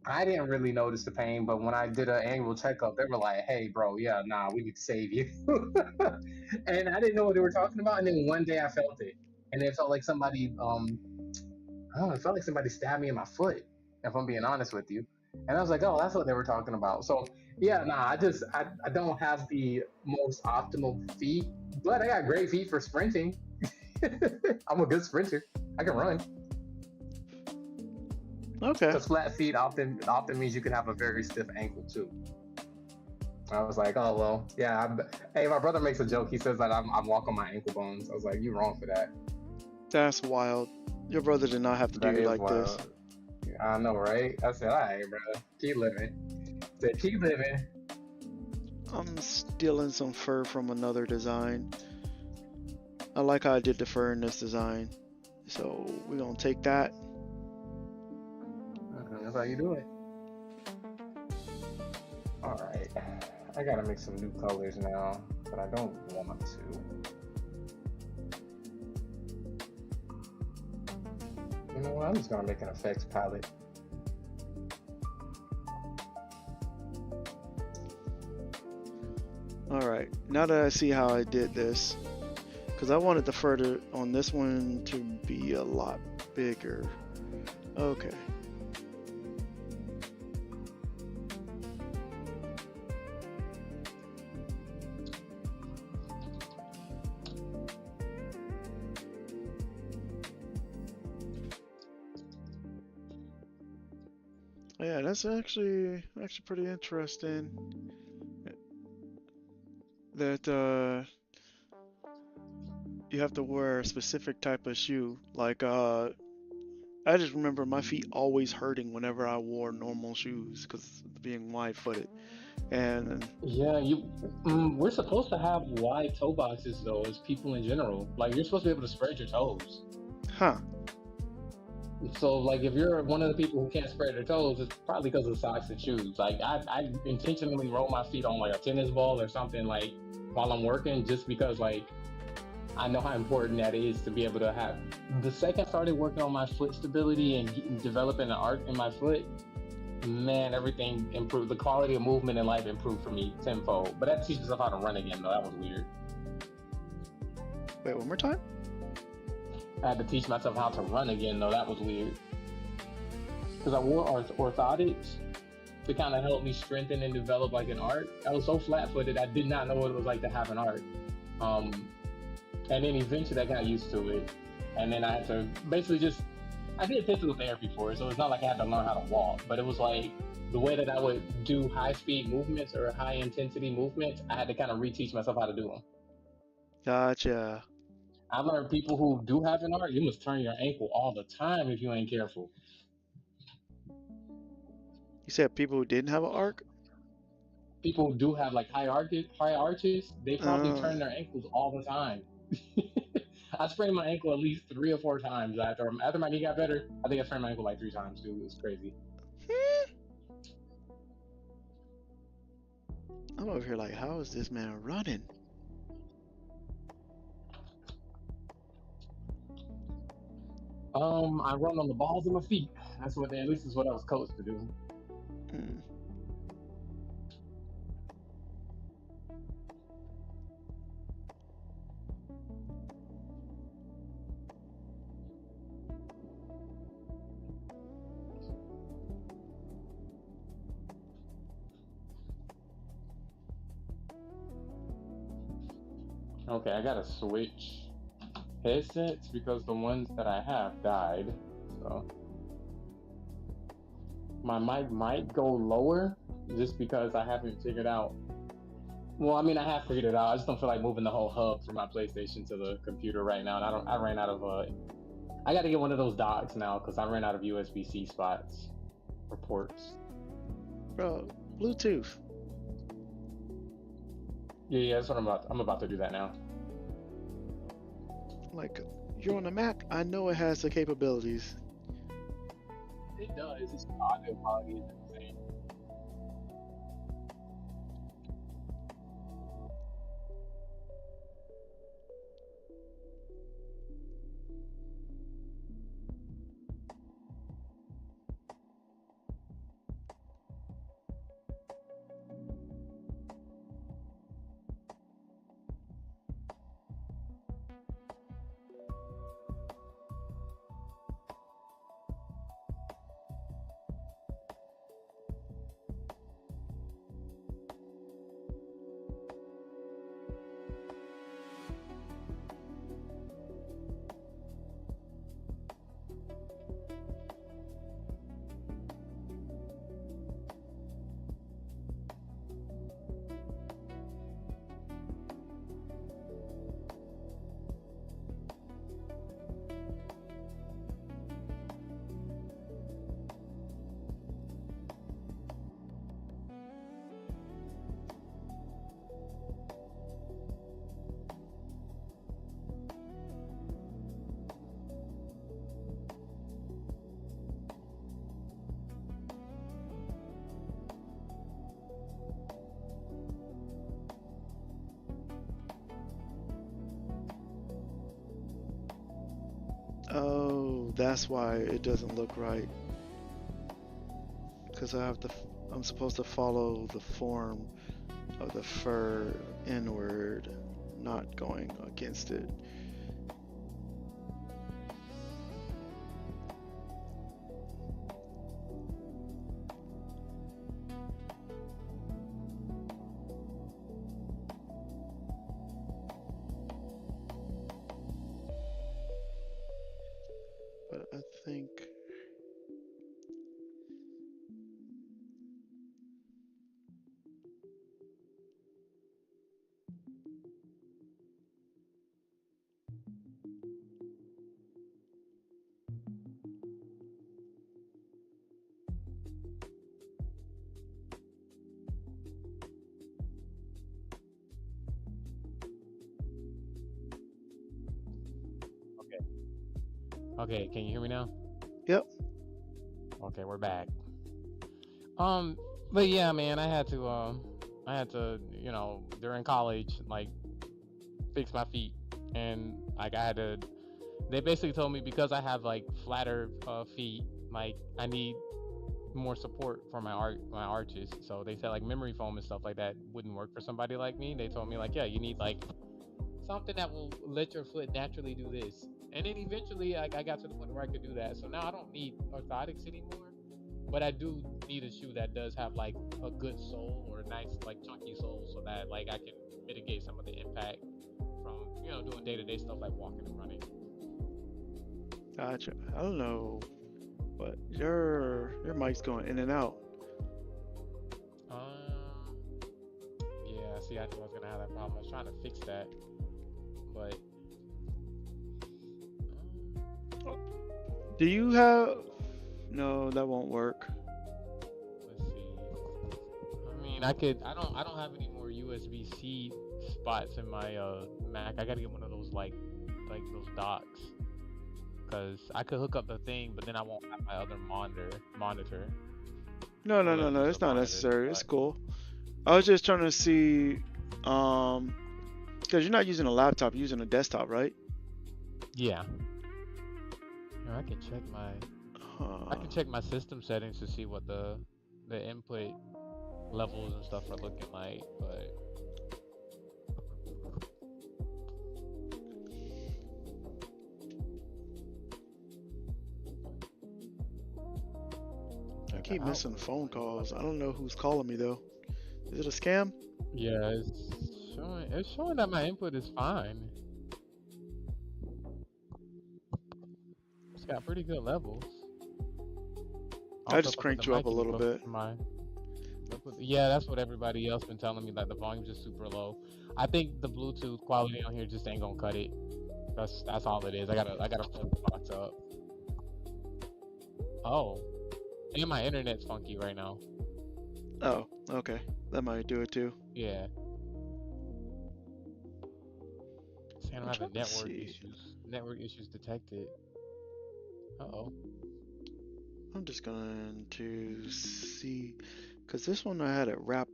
Speaker 2: I didn't really notice the pain, but when I did an annual checkup, they were like, "Hey, bro, yeah, nah, we need to save you." And I didn't know what they were talking about. And then one day I felt it, and it felt like somebody I don't know, it felt like somebody stabbed me in my foot, if I'm being honest with you. And I was like, oh, that's what they were talking about. So yeah, nah, I don't have the most optimal feet, but I got great feet for sprinting. I'm a good sprinter. I can run.
Speaker 1: Okay.
Speaker 2: Because flat feet often means you can have a very stiff ankle too. I was like, oh well, yeah. Hey, my brother makes a joke. He says that I'm walking my ankle bones. I was like, you wrong for that.
Speaker 1: That's wild. Your brother did not have to do
Speaker 2: That
Speaker 1: you
Speaker 2: is
Speaker 1: like this.
Speaker 2: wild. I know, right? I said, all right, bro, keep living. I said, keep living.
Speaker 1: I'm stealing some fur from another design. I like how I did the fur in this design. So we're gonna take that.
Speaker 2: That's how you do it. All right. I gotta make some new colors now, but I don't want to. You know what? I'm just gonna make an effects palette.
Speaker 1: Alright, now that I see how I did this, because I wanted the fur on this one to be a lot bigger. Okay. Yeah, that's actually pretty interesting. That you have to wear a specific type of shoe. Like I just remember my feet always hurting whenever I wore normal shoes because being wide-footed. And
Speaker 2: Yeah, we're supposed to have wide toe boxes though, as people in general. Like you're supposed to be able to spread your toes.
Speaker 1: huh,
Speaker 2: So like if you're one of the people who can't spread their toes, it's probably because of socks and shoes. Like I intentionally roll my feet on like a tennis ball or something like while I'm working, just because like I know how important that is to be able to have. The second I started working on my foot stability and developing an arc in my foot, man, everything improved. The quality of movement in life improved for me tenfold. But that teaches us how to run again, though. That was weird.
Speaker 1: wait, one more time?
Speaker 2: I had to teach myself how to run again, though. That was weird. Because I wore orthotics to kind of help me strengthen and develop like an arc. I was so flat-footed, I did not know what it was like to have an arc. Um, and then eventually I got used to it. And then I had to basically just I did physical therapy for it, so it's not like I had to learn how to walk, but it was like the way that I would do high speed movements or high intensity movements, I had to kind of reteach myself how to do them.
Speaker 1: Gotcha.
Speaker 2: I learned people who do have an arc, you must turn your ankle all the time if you ain't careful.
Speaker 1: You said people who didn't have an arc?
Speaker 2: People who do have like high arches, they probably
Speaker 1: Uh,
Speaker 2: turn their ankles all the time. I sprained my ankle at least 3 or 4 times after my knee got better. I think I sprained my ankle like 3 times too. It was crazy.
Speaker 1: I'm over here like, how is this man running?
Speaker 2: I run on the balls of my feet. That's what at least is what I was coached to do.
Speaker 1: Hmm.
Speaker 2: Okay, I gotta switch headsets because the ones that I have died. So my mic might go lower just because I haven't figured out. Well, I mean, I have figured it out. I just don't feel like moving the whole hub from my PlayStation to the computer right now. And I ran out of I got to get one of those docks now because I ran out of USB-C spots or ports.
Speaker 1: Bro, Bluetooth.
Speaker 2: Yeah, that's what I'm about to do that now.
Speaker 1: Like, you're on a Mac. I know it has the capabilities.
Speaker 2: It does. It's audio quality is insane.
Speaker 1: Oh, that's why it doesn't look right. Because I'm supposed to follow the form of the fur inward, not going against it. But I think
Speaker 2: Okay, can you hear me now?
Speaker 1: yep.
Speaker 2: Okay, we're back. But yeah, man, I had to, during college, like, fix my feet, and like I had to. They basically told me because I have like flatter feet, like I need more support for my arches. So they said like memory foam and stuff like that wouldn't work for somebody like me. They told me like, yeah, you need like something that will let your foot naturally do this. And then eventually, like, I got to the point where I could do that. So now I don't need orthotics anymore, but I do need a shoe that does have like a good sole or a nice like chunky sole, so that like I can mitigate some of the impact from doing day to day stuff like walking and running.
Speaker 1: Gotcha. I don't know, but your mic's going in and out.
Speaker 2: Um, yeah. See, I knew I was gonna have that problem. I was trying to fix that, but
Speaker 1: Do you have? No, that won't work.
Speaker 2: let's see. I mean, I could. I don't have any more USB-C spots in my Mac. I gotta get one of those like
Speaker 3: make those docks. Cause I could hook up the thing, but then I won't have my other monitor.
Speaker 1: No,
Speaker 3: Or
Speaker 1: no,
Speaker 3: like
Speaker 1: no, no.
Speaker 3: use
Speaker 1: It's
Speaker 3: the
Speaker 1: not
Speaker 3: monitor to
Speaker 1: necessary. It's
Speaker 3: watch.
Speaker 1: cool. I was just trying to see, because you're not using a laptop, you're using a desktop, right?
Speaker 3: Yeah. I can check my system settings to see what the input levels and stuff are looking like, but
Speaker 1: I
Speaker 3: yeah, the
Speaker 1: keep missing
Speaker 3: output
Speaker 1: phone
Speaker 3: one is
Speaker 1: calls. I
Speaker 3: like
Speaker 1: don't know who's calling me though. Is it a scam?
Speaker 3: yeah, it's showing that my input is fine. It's got pretty good levels.
Speaker 1: I
Speaker 3: Also,
Speaker 1: just
Speaker 3: if I put the
Speaker 1: cranked you up
Speaker 3: mic
Speaker 1: a
Speaker 3: any
Speaker 1: little
Speaker 3: closer
Speaker 1: bit.
Speaker 3: to my yeah, that's what everybody else been telling me. Like the volume's just super low. I think the Bluetooth quality on here just ain't gonna cut it. That's all it is. I gotta flip the box up. Oh, and my internet's funky right now.
Speaker 1: Oh, okay. That might do it too.
Speaker 3: Yeah, saying I'm
Speaker 1: I'm
Speaker 3: having
Speaker 1: trying to see.
Speaker 3: Network issues detected. Uh-oh.
Speaker 1: I'm just going to see, because this one I had it wrapped.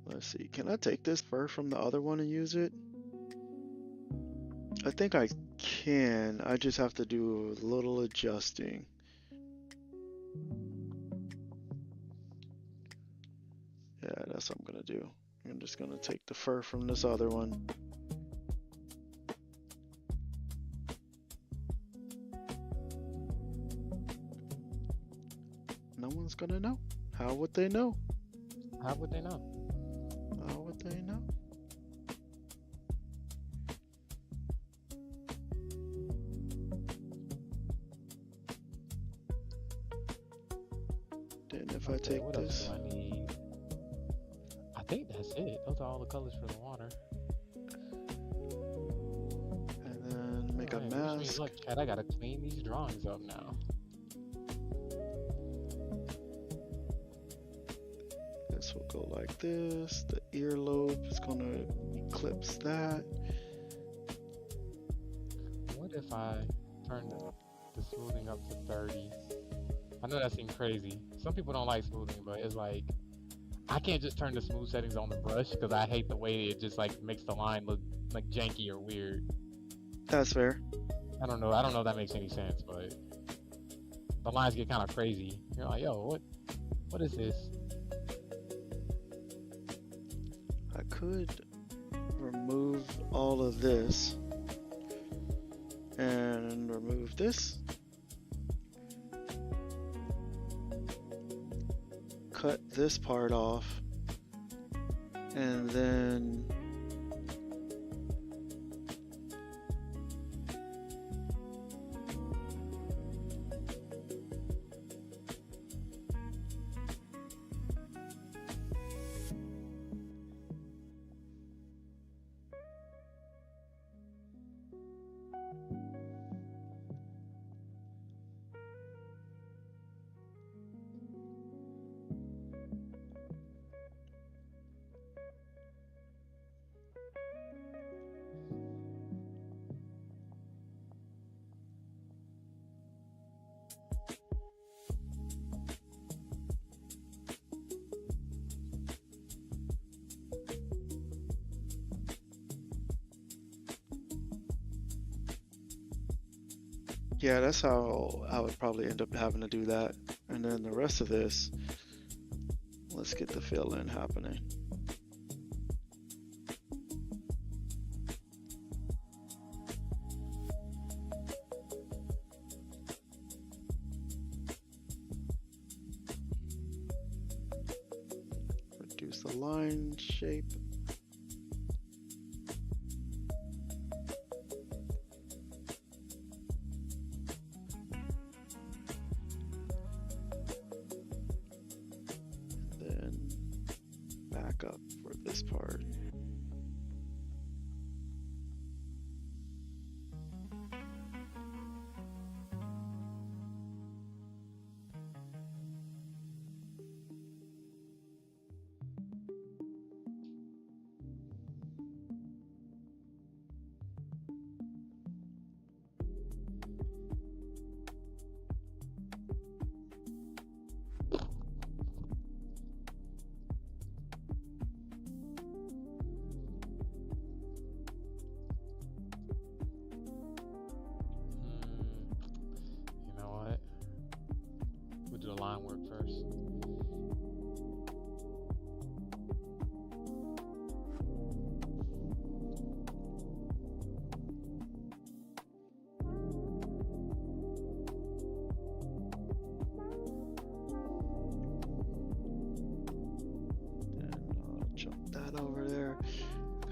Speaker 1: Let's see. Can I take this fur from the other one and use it? I think I can. I just have to do a little adjusting. Yeah, that's what I'm gonna do. I'm just gonna take the fur from this other one. No one's gonna know. How would they know?
Speaker 3: How would they know?
Speaker 1: How would they know? Then if I
Speaker 3: Okay,
Speaker 1: take
Speaker 3: what else
Speaker 1: this,
Speaker 3: do I need? I think that's it. Those are all the colors for the water.
Speaker 1: and then make a
Speaker 3: Alright, wish me
Speaker 1: mask.
Speaker 3: luck, Chad. I gotta clean these drawings up now.
Speaker 1: This will go like this. The earlobe is gonna eclipse that.
Speaker 3: What if I turn the smoothing up to 30? I know that seems crazy. Some people don't like smoothing, but it's like I can't just turn the smooth settings on the brush because I hate the way it just like makes the line look like janky or weird.
Speaker 1: That's fair.
Speaker 3: I don't know if that makes any sense, but the lines get kind of crazy. You're like, yo, what is this?
Speaker 1: I could remove all of this and remove this. Cut this part off and then yeah, that's how I would probably end up having to do that. And then the rest of this, let's get the fill in happening. Reduce the line shape. Then back up for this part.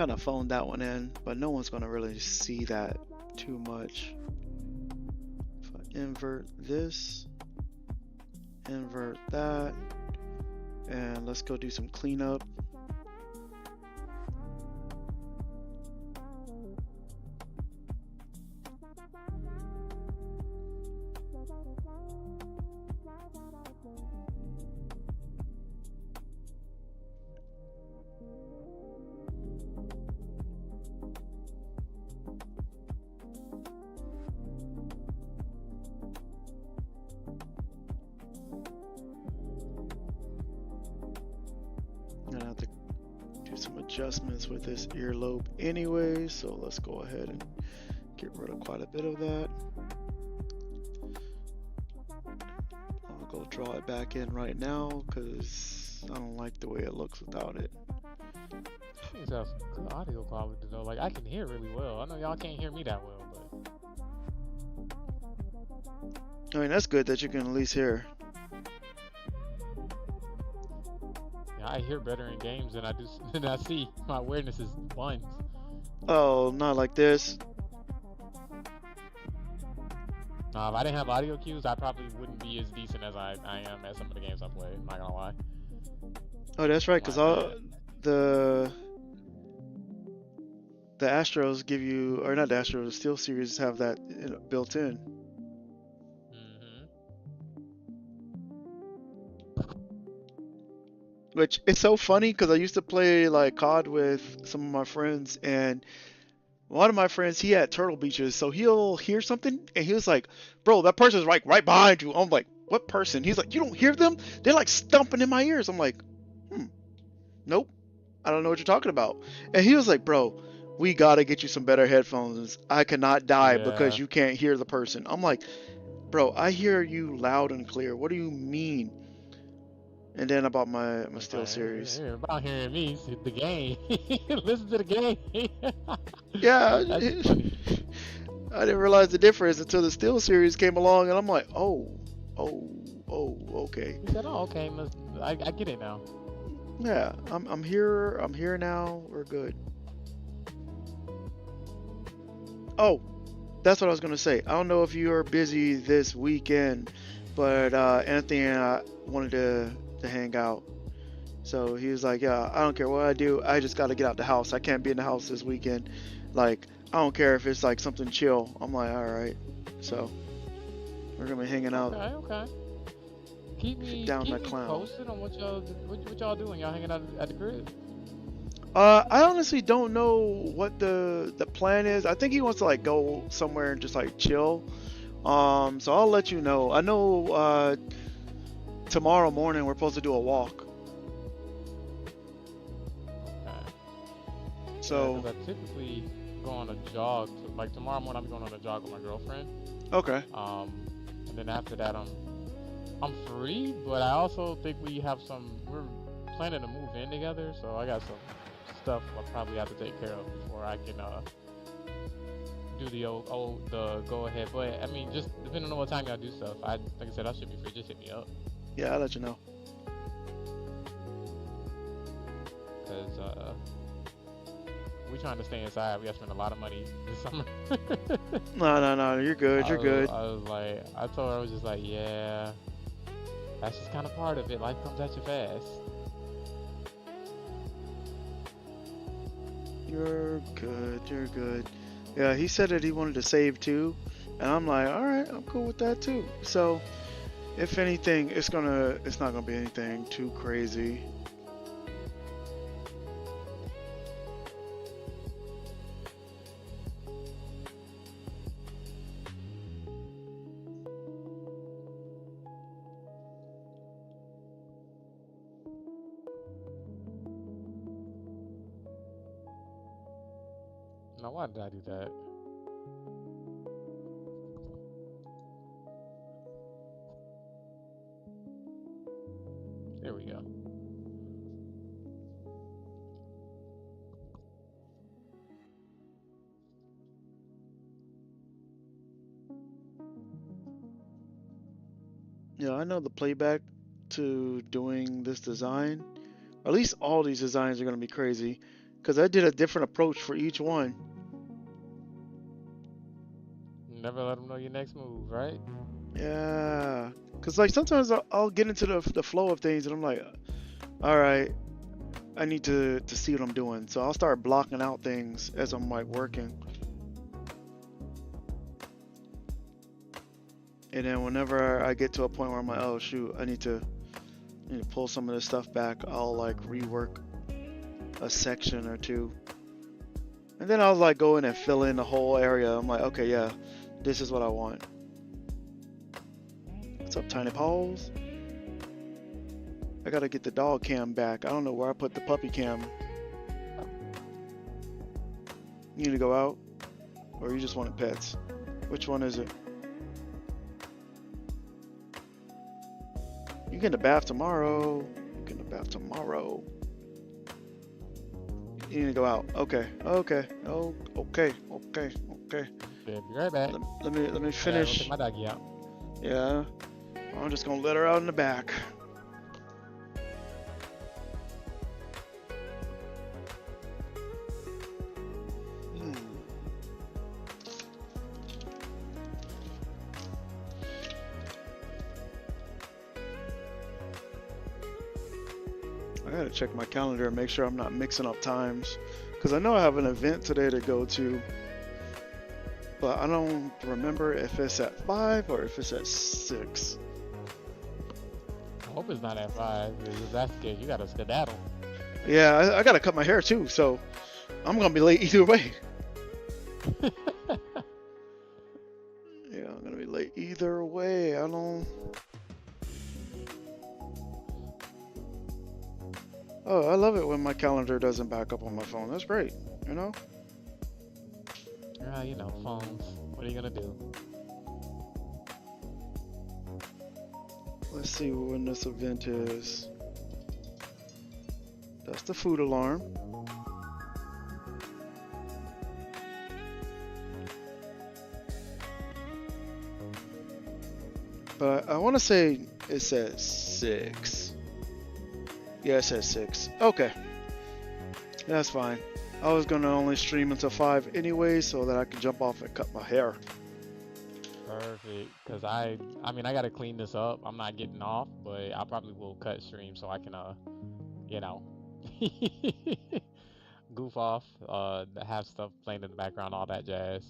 Speaker 1: Kind of phoned that one in, but no one's gonna really see that too much. If I invert this, invert that, and let's go do some cleanup. Gonna have to do some adjustments with this earlobe anyway, so let's go ahead and get rid of quite a bit of that. I'll go draw it back in right now because I don't like the way it looks without it.
Speaker 3: These have some good audio quality though. Like I can hear really well. I know y'all can't hear me that well, but
Speaker 1: I mean, that's good that you can at least hear.
Speaker 3: yeah, I hear better in games than I do than I see. My awareness is buns.
Speaker 1: Oh, not like this.
Speaker 3: If I didn't have audio cues, I probably wouldn't be as decent as I am at some of the games I play. I'm not gonna lie.
Speaker 1: Oh, that's right, because
Speaker 3: My
Speaker 1: all
Speaker 3: bad.
Speaker 1: the Astros give you, or not the Astros, the Steel Series have that built in. Which it's so funny because I used to play like COD with some of my friends, and one of my friends, he had Turtle Beaches, so he'll hear something and he was like, "Bro, that person's like right behind you." I'm like, "What person?" He's like, "You don't hear them? They're like stumping in my ears." I'm like, "Nope, I don't know what you're talking about." And he was like, "Bro, we gotta get you some better headphones. I cannot die because
Speaker 3: Yeah.
Speaker 1: you can't hear the person." I'm like, "Bro, I hear you loud and clear. What do you mean?" And then I bought my Steel Series.
Speaker 3: About hearing me, see the game. Listen to the game.
Speaker 1: Yeah,
Speaker 3: That's funny.
Speaker 1: I didn't realize the difference until the Steel Series came along, and I'm like, oh, okay.
Speaker 3: He said, "Oh, okay, I get it now."
Speaker 1: Yeah, I'm here. I'm here now. We're good. Oh, that's what I was gonna say. I don't know if you are busy this weekend, but Anthony and I wanted to hang out. So he was like, "Yeah, I don't care what I do. I just got to get out the house. I can't be in the house this weekend. Like, I don't care if it's like something chill." I'm like, "All right." So we're gonna be hanging out
Speaker 3: Okay. Keep me
Speaker 1: down the clown.
Speaker 3: posted on what y'all doing. Y'all hanging out at the crib?
Speaker 1: I honestly don't know what the plan is. I think he wants to like go somewhere and just like chill. So I'll let you know. I know tomorrow morning we're supposed to do a walk.
Speaker 3: Okay.
Speaker 1: So
Speaker 3: Yeah, 'cause I typically go on a jog. Like tomorrow morning, I'm going on a jog with my girlfriend.
Speaker 1: okay.
Speaker 3: And then after that, I'm free. But I also think we're planning to move in together. So I got some stuff I'll probably have to take care of before I can do the the go ahead. But I mean, just depending on what time y'all do stuff. Like I said, I should be free. Just hit me up.
Speaker 1: Yeah, I'll let you know.
Speaker 3: Cause we trying to stay inside. We got to spend a lot of money this summer.
Speaker 1: No, you're good. You're good.
Speaker 3: I was like, I told her, I was just like, yeah, that's just kind of part of it. Life comes at you fast.
Speaker 1: You're good. You're good. Yeah, he said that he wanted to save too, and I'm like, all right, I'm cool with that too. So, if anything, it's not gonna be anything too crazy.
Speaker 3: Now, why did I do that? There we go.
Speaker 1: Yeah, I know the playback to doing this design. At least all these designs are gonna be crazy. because I did a different approach for each one.
Speaker 3: Never let them know your next move, right?
Speaker 1: Yeah, because like sometimes I'll get into the flow of things and I'm like, all right, I need to see what I'm doing. So I'll start blocking out things as I'm like working. And then whenever I get to a point where I'm like, oh shoot, I need to pull some of this stuff back, I'll like rework a section or two. And then I'll like go in and fill in the whole area. I'm like, okay, yeah, this is what I want. What's up, Tiny Paws? I gotta get the dog cam back. I don't know where I put the puppy cam. You need to go out? Or you just wanted pets? Which one is it? You get in the bath tomorrow. You get in the bath tomorrow. You need to go out. Okay. Okay. Oh, okay. Okay. Okay.
Speaker 3: Yeah, be right back.
Speaker 1: Let me
Speaker 3: I gotta go
Speaker 1: finish.
Speaker 3: take my doggy out.
Speaker 1: Yeah. I'm just gonna let her out in the back. Hmm. I gotta check my calendar and make sure I'm not mixing up times. Because I know I have an event today to go to. But I don't remember if it's at 5 or if it's at 6.
Speaker 3: I hope it's not at 5, because if that's the case, you gotta skedaddle.
Speaker 1: Yeah, I gotta cut my hair too, so I'm gonna be late either way. Yeah, I'm gonna be late either way. I don't. Oh, I love it when my calendar doesn't back up on my phone. That's great, you know?
Speaker 3: You know, phones. What are you gonna do?
Speaker 1: Let's see when this event is. That's the food alarm. But I want to say it says 6. Yeah, it says 6. Okay. That's fine. I was going to only stream until 5 anyway so that I could jump off and cut my hair.
Speaker 3: Perfect. Because I mean, I gotta clean this up. I'm not getting off, but I probably will cut stream so I can, you know, goof off, have stuff playing in the background, all that jazz.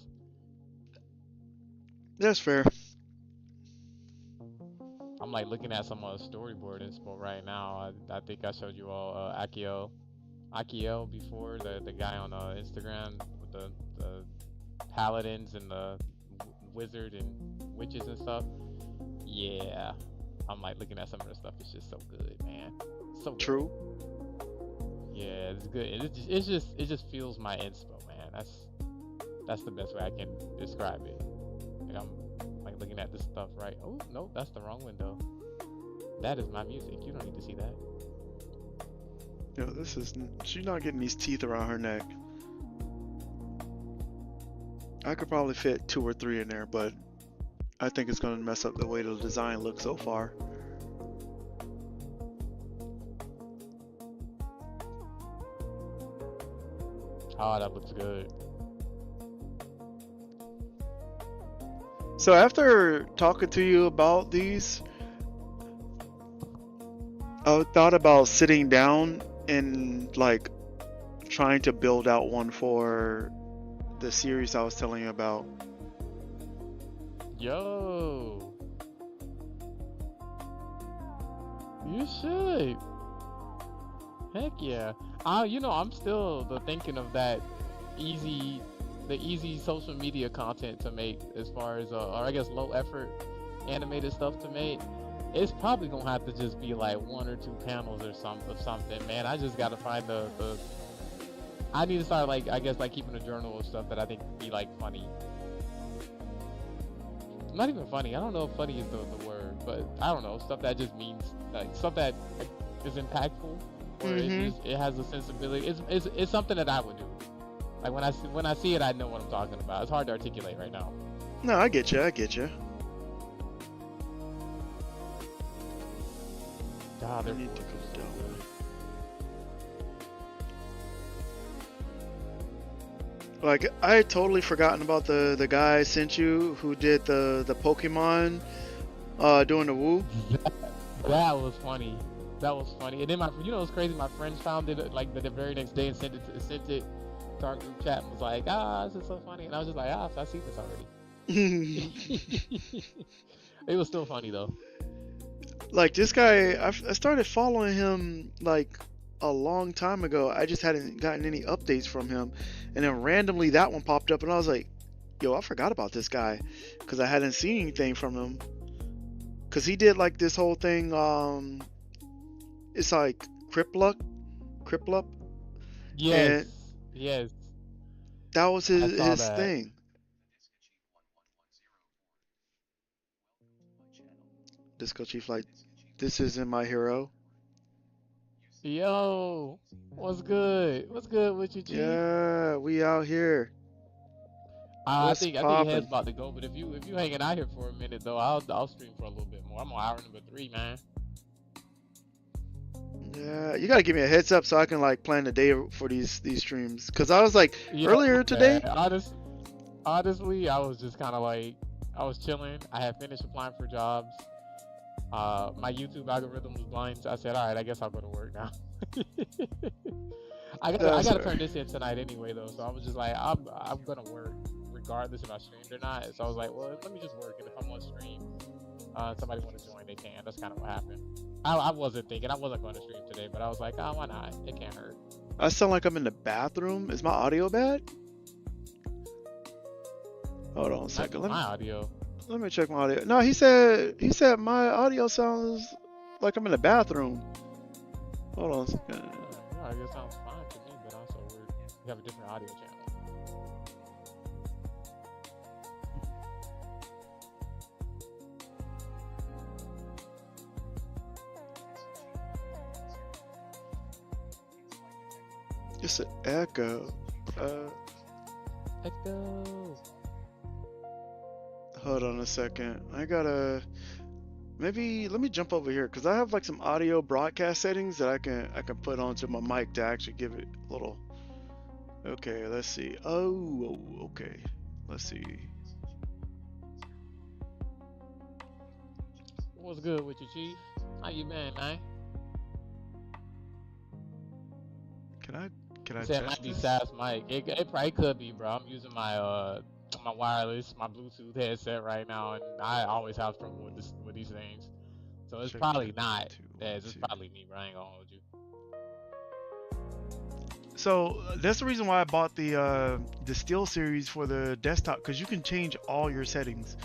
Speaker 1: That's fair.
Speaker 3: I'm like looking at some storyboard inspo right now. I think I showed you all Akiel before, the guy on Instagram with the paladins and the wizard and witches and stuff. Yeah, I'm like looking at some of the stuff. It's just so good, man. So good.
Speaker 1: True.
Speaker 3: Yeah, it's good. It just feels my inspo, man. That's the best way I can describe it. Like I'm like looking at this stuff, right? Oh no, that's the wrong window. That is my music. You don't need to see that.
Speaker 1: Yo, this is. She's not getting these teeth around her neck. I could probably fit 2 or 3 in there, but I think it's going to mess up the way the design looks so far.
Speaker 3: Oh, that looks good.
Speaker 1: So after talking to you about these, I thought about sitting down and like trying to build out one for the series I was telling you about.
Speaker 3: Yo, you should. Heck yeah. You know, I'm still thinking of that the easy social media content to make, as far as or I guess low effort animated stuff to make. It's probably gonna have to just be like 1 or 2 panels or something, man. I just gotta find the I need to start, like, I guess, like keeping a journal of stuff that I think would be like funny. Not even funny. I don't know if funny is the word, but I don't know, stuff that just means like stuff that is impactful, where it has a sensibility. It's something that I would do. Like when I see it, I know what I'm talking about. It's hard to articulate right now.
Speaker 1: No, I get you. I get you.
Speaker 3: God,
Speaker 1: I need to go down. Like I had totally forgotten about the guy I sent you who did the Pokemon doing the woo.
Speaker 3: That was funny. That was funny. And then you know, what's crazy. My friends found it like the very next day and sent it to our group chat and was like, this is so funny. And I was just like, I see this already. It was still funny though.
Speaker 1: Like this guy, I started following him like a long time ago. I just hadn't gotten any updates from him, and then randomly that one popped up, and I was like, "Yo, I forgot about this guy," because I hadn't seen anything from him. Because he did like this whole thing. It's like Criplup.
Speaker 3: Yes.
Speaker 1: And
Speaker 3: Yes.
Speaker 1: that was
Speaker 3: I
Speaker 1: his
Speaker 3: saw
Speaker 1: his
Speaker 3: that.
Speaker 1: thing. Disco Chief, like, this isn't my hero.
Speaker 3: Yo, what's good? What's good with you, Chief?
Speaker 1: Yeah, we out here.
Speaker 3: I
Speaker 1: What's
Speaker 3: think
Speaker 1: poppin'?
Speaker 3: Head's about to go, but if you hanging out here for a minute though, I'll stream for a little bit more. I'm on hour number 3, man.
Speaker 1: Yeah, you gotta give me a heads up so I can like plan the day for these streams. Cause I was like
Speaker 3: Yeah,
Speaker 1: earlier today.
Speaker 3: honestly, I was just kind of like, I was chilling. I had finished applying for jobs. My YouTube algorithm was blind, so I said, all right, I guess I'll go to work now. I
Speaker 1: That's
Speaker 3: gotta
Speaker 1: right.
Speaker 3: turn this in tonight anyway though, so I was just like, I'm gonna work regardless if I streamed or not. So I was like, well, let me just work, and if I'm on stream, somebody want to join, they can. That's kind of what happened. I wasn't thinking I wasn't going to stream today, but I was like, why not? It can't hurt.
Speaker 1: I sound like I'm in the bathroom. Is my audio bad? Hold on a
Speaker 3: Not
Speaker 1: second.
Speaker 3: just my audio.
Speaker 1: Let me check my audio. No, he said my audio sounds like I'm in the bathroom. Hold on a second.
Speaker 3: Your audio sounds fine to me, but also we have a different audio channel.
Speaker 1: It's an echo.
Speaker 3: Echo.
Speaker 1: Hold on a second. I gotta maybe let me jump over here because I have like some audio broadcast settings that I can put onto my mic to actually give it a little. Okay, let's see. Oh, okay. Let's see.
Speaker 3: What's good with you, Chief? How you been, man?
Speaker 1: Can I
Speaker 3: You said it
Speaker 1: test
Speaker 3: might be
Speaker 1: this?
Speaker 3: Sass mic. It probably could be, bro. I'm using my wireless, my Bluetooth headset right now, and I always have trouble with these things. So it's
Speaker 1: Check
Speaker 3: probably
Speaker 1: check,
Speaker 3: not.
Speaker 1: 2, 1,
Speaker 3: It's
Speaker 1: 2.
Speaker 3: probably me, bro. I ain't gonna hold you.
Speaker 1: So that's the reason why I bought the Steel series for the desktop, because you can change all your settings,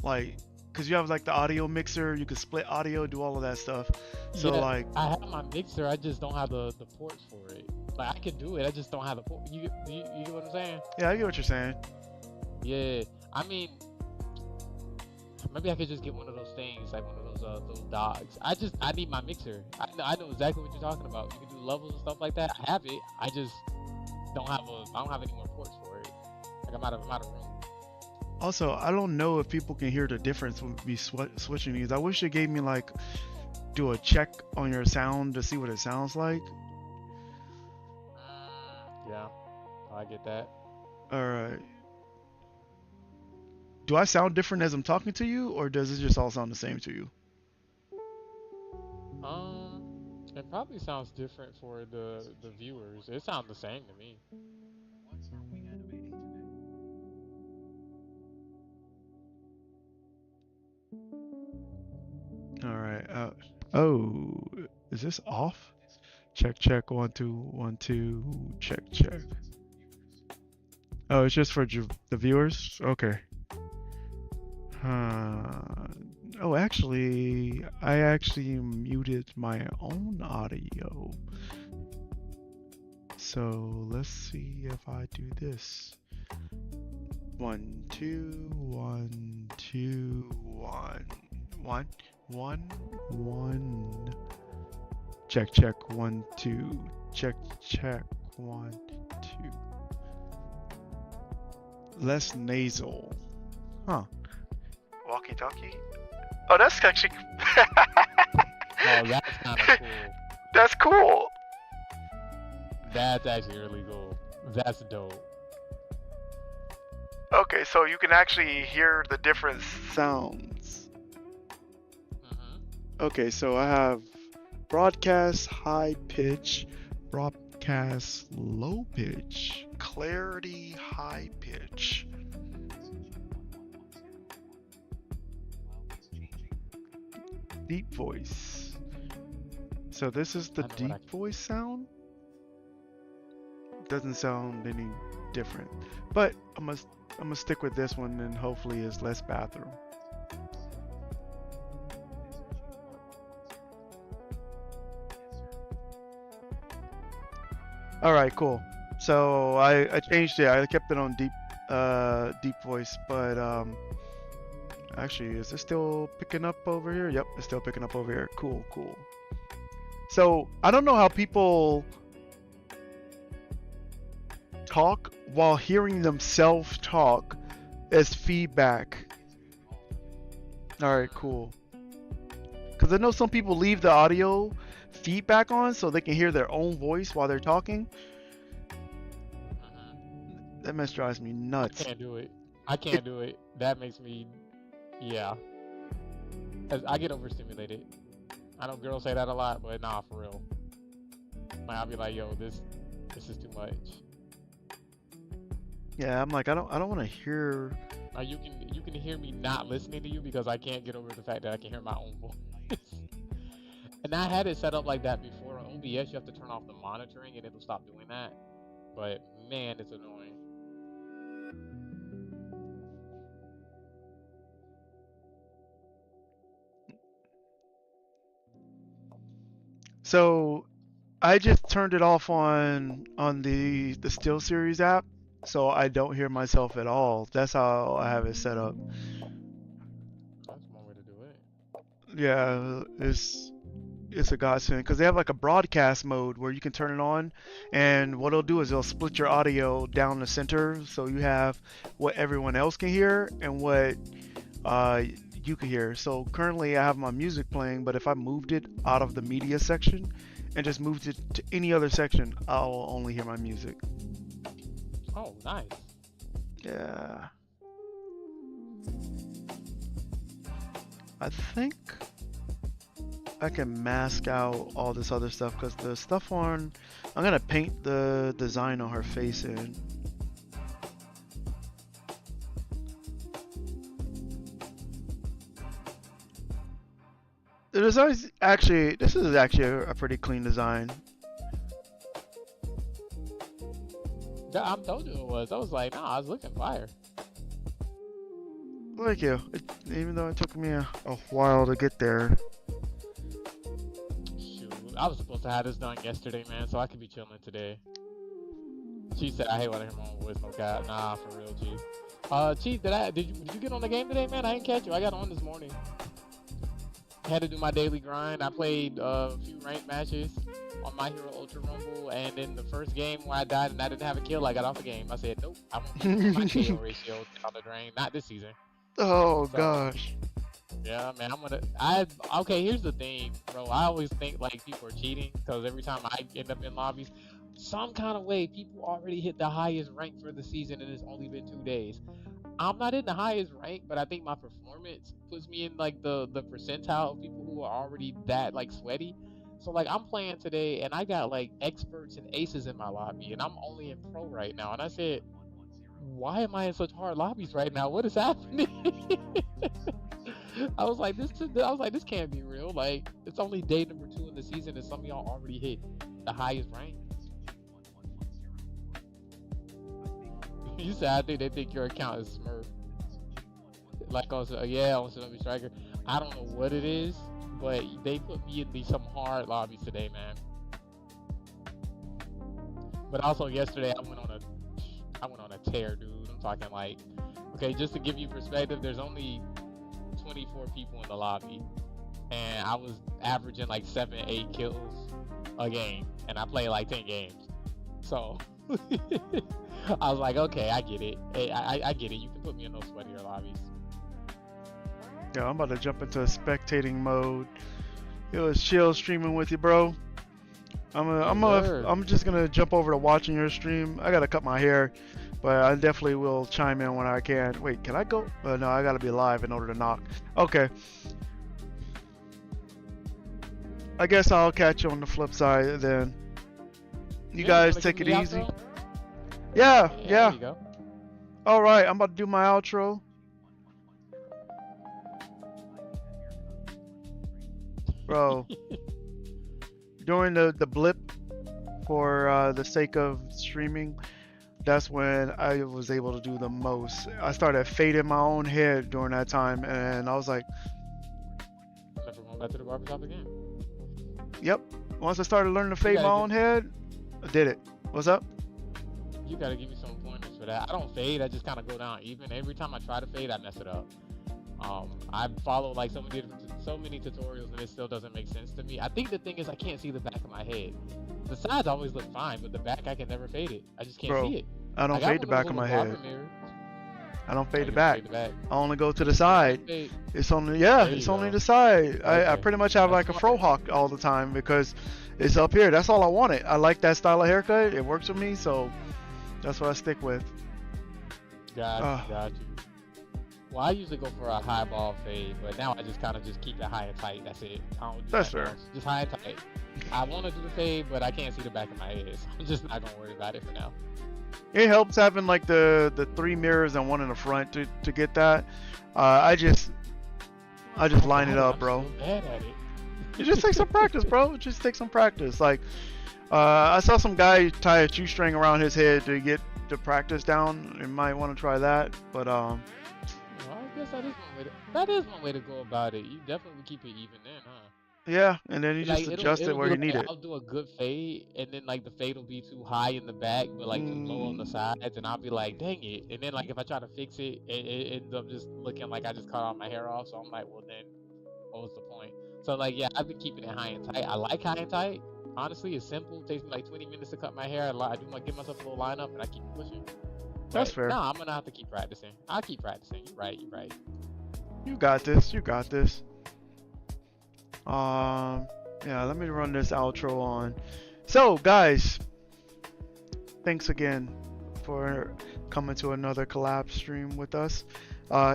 Speaker 1: like because you have like the audio mixer, you can split audio, do all of that stuff. So
Speaker 3: Yeah,
Speaker 1: like,
Speaker 3: I have my mixer. I just don't have the ports for it. Like I can do it. I just don't have the port. You get what I'm saying?
Speaker 1: yeah, I get what you're saying.
Speaker 3: Yeah. I mean, maybe I could just get one of those things, like one of those dogs. I need my mixer. I know exactly what you're talking about. You can do levels and stuff like that. I have it. I just don't have any more ports for it. Like I'm out of room.
Speaker 1: Also, I don't know if people can hear the difference when we switching these. I wish they gave me like do a check on your sound to see what it sounds like.
Speaker 3: Yeah, I get that.
Speaker 1: All right. Do I sound different as I'm talking to you, or does it just all sound the same to you?
Speaker 3: It probably sounds different for the viewers. It sounds the same to me.
Speaker 1: All right. Oh, is this off? Check 1 2 1 2. Check. Oh, it's just for the viewers. Okay. Oh, actually, I actually muted my own audio. So let's see if I do this. 1 2 1 2 1 1 1 1. Check 1 2. Check 1 2. Less nasal. Huh. Walkie-talkie? Oh, that's actually.
Speaker 3: Oh, that's kind of cool.
Speaker 1: That's cool.
Speaker 3: That's actually really cool. That's dope.
Speaker 1: Okay, so you can actually hear the different sounds. Okay, so I have broadcast high pitch, broadcast low pitch, clarity high pitch. Deep voice. So this is the deep voice sound. Doesn't sound any different, but I'm gonna stick with this one, and hopefully it's less bathroom. All right, cool. So I changed it. I kept it on deep voice, but actually, is this still picking up over here? Yep, it's still picking up over here. Cool. So I don't know how people talk while hearing themselves talk as feedback. All right, cool. Because I know some people leave the audio feedback on so they can hear their own voice while they're talking. That mess drives me nuts.
Speaker 3: I can't do it. That makes me, yeah. 'Cause I get overstimulated. I know girls say that a lot, but nah, for real. Like, I'll be like, yo, this is too much.
Speaker 1: Yeah, I'm like, I don't want to hear.
Speaker 3: You can hear me not listening to you because I can't get over the fact that I can hear my own voice. And I had it set up like that before. On OBS, you have to turn off the monitoring and it'll stop doing that. But man, it's annoying.
Speaker 1: So I just turned it off on the SteelSeries app, so I don't hear myself at all. That's how I have it set up.
Speaker 3: That's one way to do it.
Speaker 1: Yeah, it's a godsend because they have like a broadcast mode where you can turn it on, and what it'll do is it'll split your audio down the center, so you have what everyone else can hear and what you can hear. So currently I have my music playing, but if I moved it out of the media section and just moved it to any other section, I'll only hear my music.
Speaker 3: Oh, nice.
Speaker 1: Yeah. I think I can mask out all this other stuff because the stuff on, I'm gonna paint the design on her face in. This is actually a pretty clean design.
Speaker 3: I told you it was. I was like, nah, I was looking fire.
Speaker 1: Thank you. Even though it took me a while to get there.
Speaker 3: Shoot, I was supposed to have this done yesterday, man, so I could be chilling today. Chief said, I hate when I hear my own voice. No god, nah, for real, Chief. Chief, did you get on the game today, man? I didn't catch you. I got on this morning. Had to do my daily grind. I played a few ranked matches on My Hero Ultra Rumble, and in the first game where I died and I didn't have a kill, I got off the game. I said, nope, I won't keep my KO ratio down the drain. Not this season.
Speaker 1: Oh,
Speaker 3: so,
Speaker 1: gosh.
Speaker 3: Yeah, man, okay, here's the thing, bro. I always think, like, people are cheating, because every time I end up in lobbies, some kind of way, people already hit the highest rank for the season, and it's only been 2 days. I'm not in the highest rank, but I think my performance puts me in, like, the percentile of people who are already that, like, sweaty. So, like, I'm playing today, and I got, like, experts and aces in my lobby, and I'm only in pro right now. And I said, why am I in such hard lobbies right now? What is happening? I was like, this can't be real. Like, it's only day number 2 in the season, and some of y'all already hit the highest rank. You said, I think they think your account is Smurf. Like, also, yeah, on Tsunami Striker. I don't know what it is, but they put me in some hard lobbies today, man. But also yesterday, I went on a tear, dude. I'm talking like, okay, just to give you perspective, there's only 24 people in the lobby, and I was averaging like 7-8 kills a game, and I play like 10 games. So I was like, okay, I get it. Hey, I get it. You can put me in those sweatier lobbies.
Speaker 1: Yeah, I'm about to jump into spectating mode. It was chill streaming with you, bro. I'm just gonna jump over to watching your stream. I gotta cut my hair. but I definitely will chime in when I can. Wait, can I go? No, I gotta be live in order to knock. Okay. I guess I'll catch you on the flip side then. You
Speaker 3: Yeah,
Speaker 1: guys
Speaker 3: wanna
Speaker 1: take
Speaker 3: give
Speaker 1: it
Speaker 3: me the
Speaker 1: easy.
Speaker 3: outro?
Speaker 1: Yeah,
Speaker 3: Yeah,
Speaker 1: yeah.
Speaker 3: there you go.
Speaker 1: All right, I'm about to do my outro. Bro, during the blip for the sake of streaming, that's when I was able to do the most. I started fading my own head during that time, and I was like,
Speaker 3: Never going back to the barbershop again.
Speaker 1: yep. Once I started learning to fade my
Speaker 3: gotta
Speaker 1: own head, I did it. What's up?
Speaker 3: You gotta give me some pointers for that. I don't fade. I just kind of go down even. Every time I try to fade, I mess it up. I follow like so many tutorials, and it still doesn't make sense to me. I think the thing is I can't see the back of my head. The sides always look fine, but the back I can never fade it. I just can't
Speaker 1: Bro,
Speaker 3: see it.
Speaker 1: I don't
Speaker 3: I got
Speaker 1: fade the
Speaker 3: one
Speaker 1: back
Speaker 3: of
Speaker 1: of
Speaker 3: those
Speaker 1: my
Speaker 3: little
Speaker 1: head.
Speaker 3: barber mirrors.
Speaker 1: I don't
Speaker 3: Oh,
Speaker 1: fade
Speaker 3: you
Speaker 1: the
Speaker 3: don't
Speaker 1: back.
Speaker 3: fade the back.
Speaker 1: I only go to the side.
Speaker 3: Fade.
Speaker 1: It's only, yeah,
Speaker 3: There
Speaker 1: it's
Speaker 3: you
Speaker 1: only
Speaker 3: go.
Speaker 1: the side. I
Speaker 3: Okay.
Speaker 1: pretty much have
Speaker 3: That's
Speaker 1: like a
Speaker 3: smart.
Speaker 1: fro hawk all the time because it's up here. That's all I wanted. I like that style of haircut. It works with me, so that's what I stick with.
Speaker 3: Got you. Well, I usually go for a high ball fade, but now I just kind of just keep it high and tight. That's it. I don't do
Speaker 1: That's
Speaker 3: nothing
Speaker 1: fair.
Speaker 3: else. Just high and tight. I want to do the fade, but I can't see the back of my head, so I'm just not gonna worry about it for now.
Speaker 1: It helps having like the 3 mirrors and one in the front to get that. I just line it up, bro.
Speaker 3: I'm so bad at it.
Speaker 1: It just takes some practice, bro. It just takes some practice. Like, I saw some guy tie a shoestring around his head to get the practice down. You might want to try that, but
Speaker 3: Well, I guess that is one way to go about it. You definitely keep it even then, huh?
Speaker 1: yeah. And then you just
Speaker 3: Like
Speaker 1: adjust it where
Speaker 3: be
Speaker 1: you need
Speaker 3: like,
Speaker 1: it.
Speaker 3: I'll do a good fade, and then like the fade will be too high in the back, but like too low on the sides, and I'll be like, dang it. And then like if I try to fix it, it ends up just looking like I just cut all my hair off. So I'm like, well then, what was the point? So like yeah, I've been keeping it high and tight. I like high and tight. Honestly, it's simple. It takes me like 20 minutes to cut my hair. I do like give myself a little lineup, and I keep pushing.
Speaker 1: That's
Speaker 3: But,
Speaker 1: fair.
Speaker 3: Nah, I'm gonna have to keep practicing. I'll keep practicing. You're right. You're right.
Speaker 1: You got this. You got this. Yeah, let me run this outro on. So, guys, thanks again for coming to another collab stream with us.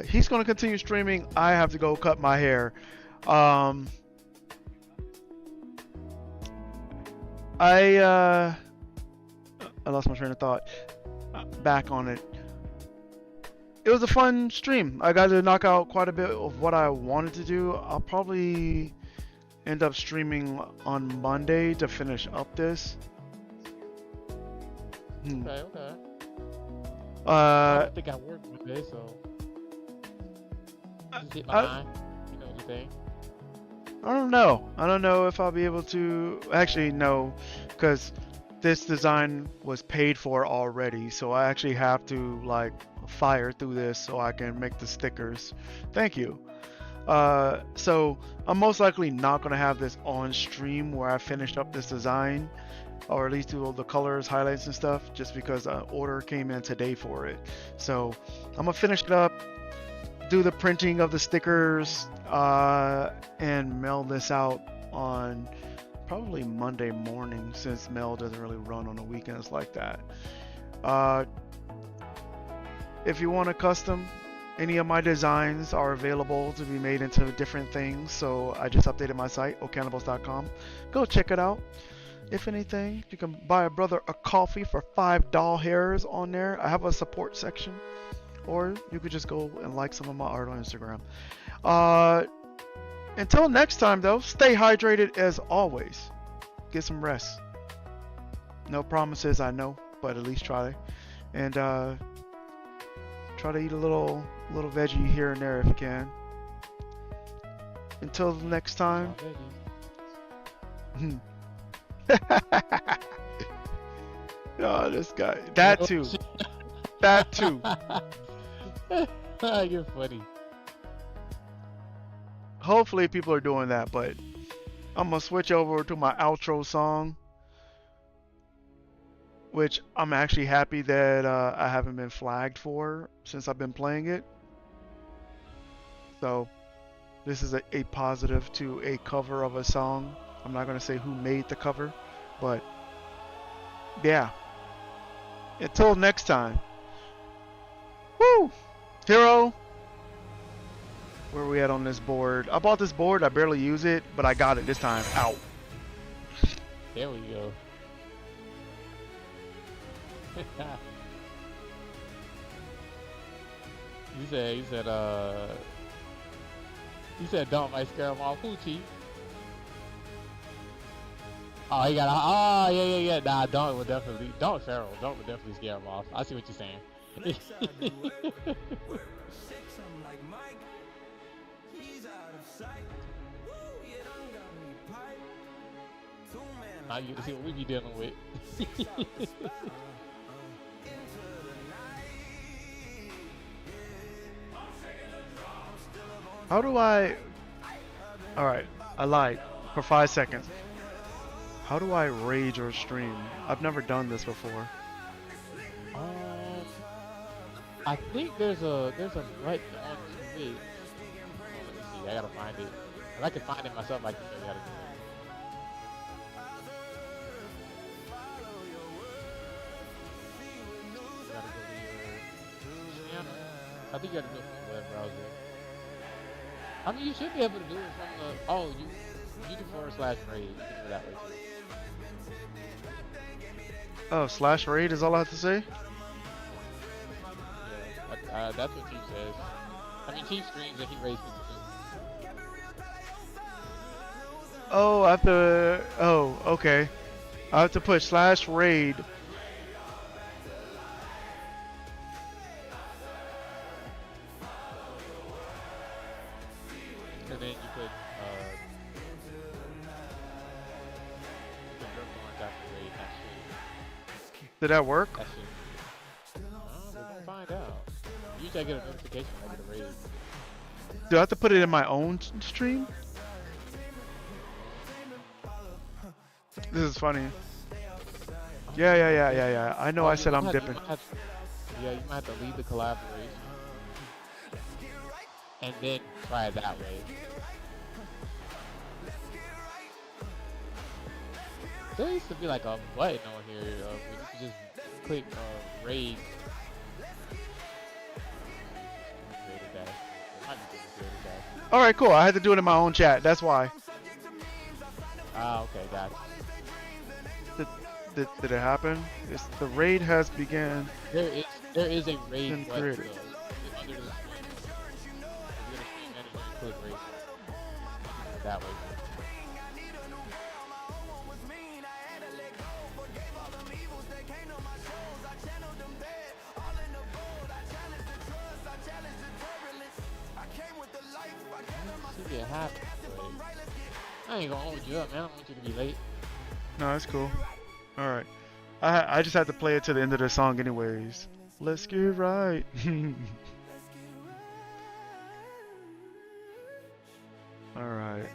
Speaker 1: He's gonna continue streaming. I have to go cut my hair. I lost my train of thought. Back on it. It was a fun stream. I got to knock out quite a bit of what I wanted to do. I'll probably end up streaming on Monday to finish up this.
Speaker 3: Okay. Okay. I
Speaker 1: Uh,
Speaker 3: don't think I work Monday, so just hit my
Speaker 1: I-
Speaker 3: line. You know what you think?
Speaker 1: I don't know. I don't know if I'll be able to. Actually, no, because this design was paid for already, so I actually have to like fire through this so I can make the stickers. Thank you. So I'm most likely not gonna have this on stream where I finished up this design, or at least do all the colors, highlights, and stuff, just because an order came in today for it. So I'm gonna finish it up, do the printing of the stickers, and mail this out on probably Monday morning, since mail doesn't really run on the weekends like that. If you want a custom, any of my designs are available to be made into different things. So I just updated my site, ocannibals.com. Go check it out. If anything, you can buy a brother a coffee for $5 hairs on there. I have a support section, or you could just go and like some of my art on Instagram. Until next time, though, stay hydrated as always. Get some rest. No promises, I know, but at least try. And try to eat a little veggie here and there if you can. Until the next time. Oh, this guy. That too. That too.
Speaker 3: You're funny.
Speaker 1: Hopefully people are doing that, but I'm gonna switch over to my outro song, which I'm actually happy that I haven't been flagged for since I've been playing it. So this is a positive to a cover of a song. I'm not gonna say who made the cover, but yeah. Until next time, Hero. Where are we at on this board? I bought this board. I barely use it, but I got it this time. Ow.
Speaker 3: There we go. You said don't might scare him off. Who, Chief? Oh, he got yeah. Nah, don't would definitely, don't Pharaoh. Don't would definitely scare him off. I see what you're saying. Now you get to see what we be dealing with.
Speaker 1: How do I... Alright, I lied. For 5 seconds. How do I rage or stream? I've never done this before.
Speaker 3: I think there's a button on Twitch. Let me see. I gotta find it. If I can find it myself, I can show you how to do it. You gotta go to your channel. I think you gotta do it from the web browser. I mean, you should be able to do it from the. You do /raid. You can do it that way too.
Speaker 1: Oh, /raid is all I have to say?
Speaker 3: Yeah, that's what Chief says. I mean, Chief streams and he raids people too.
Speaker 1: Oh, I have to... Oh, okay. I have to put /raid.
Speaker 3: And then you put raid, that shit.
Speaker 1: Did that work?
Speaker 3: That shit. We're gonna find out. Usually I get a notification when I get a raid.
Speaker 1: Do I have to put it in my own stream? This is funny. Yeah. I know I said I'm dipping.
Speaker 3: You might have to leave the collaboration. And then try it that way. There used to be like a button on here where you could just click raid.
Speaker 1: Alright, cool. I had to do it in my own chat. That's why.
Speaker 3: Ah, okay, gotcha.
Speaker 1: Did it happen? The raid has begun.
Speaker 3: There is a raid button though.
Speaker 1: Created.
Speaker 3: Under the screen. If you go to Stream Manager and click raid. That way. See it happen, but I ain't gonna hold you up, man. I don't want you to be late.
Speaker 1: No, that's cool. Alright. I just had to play it to the end of the song anyways. Let's get right. Alright.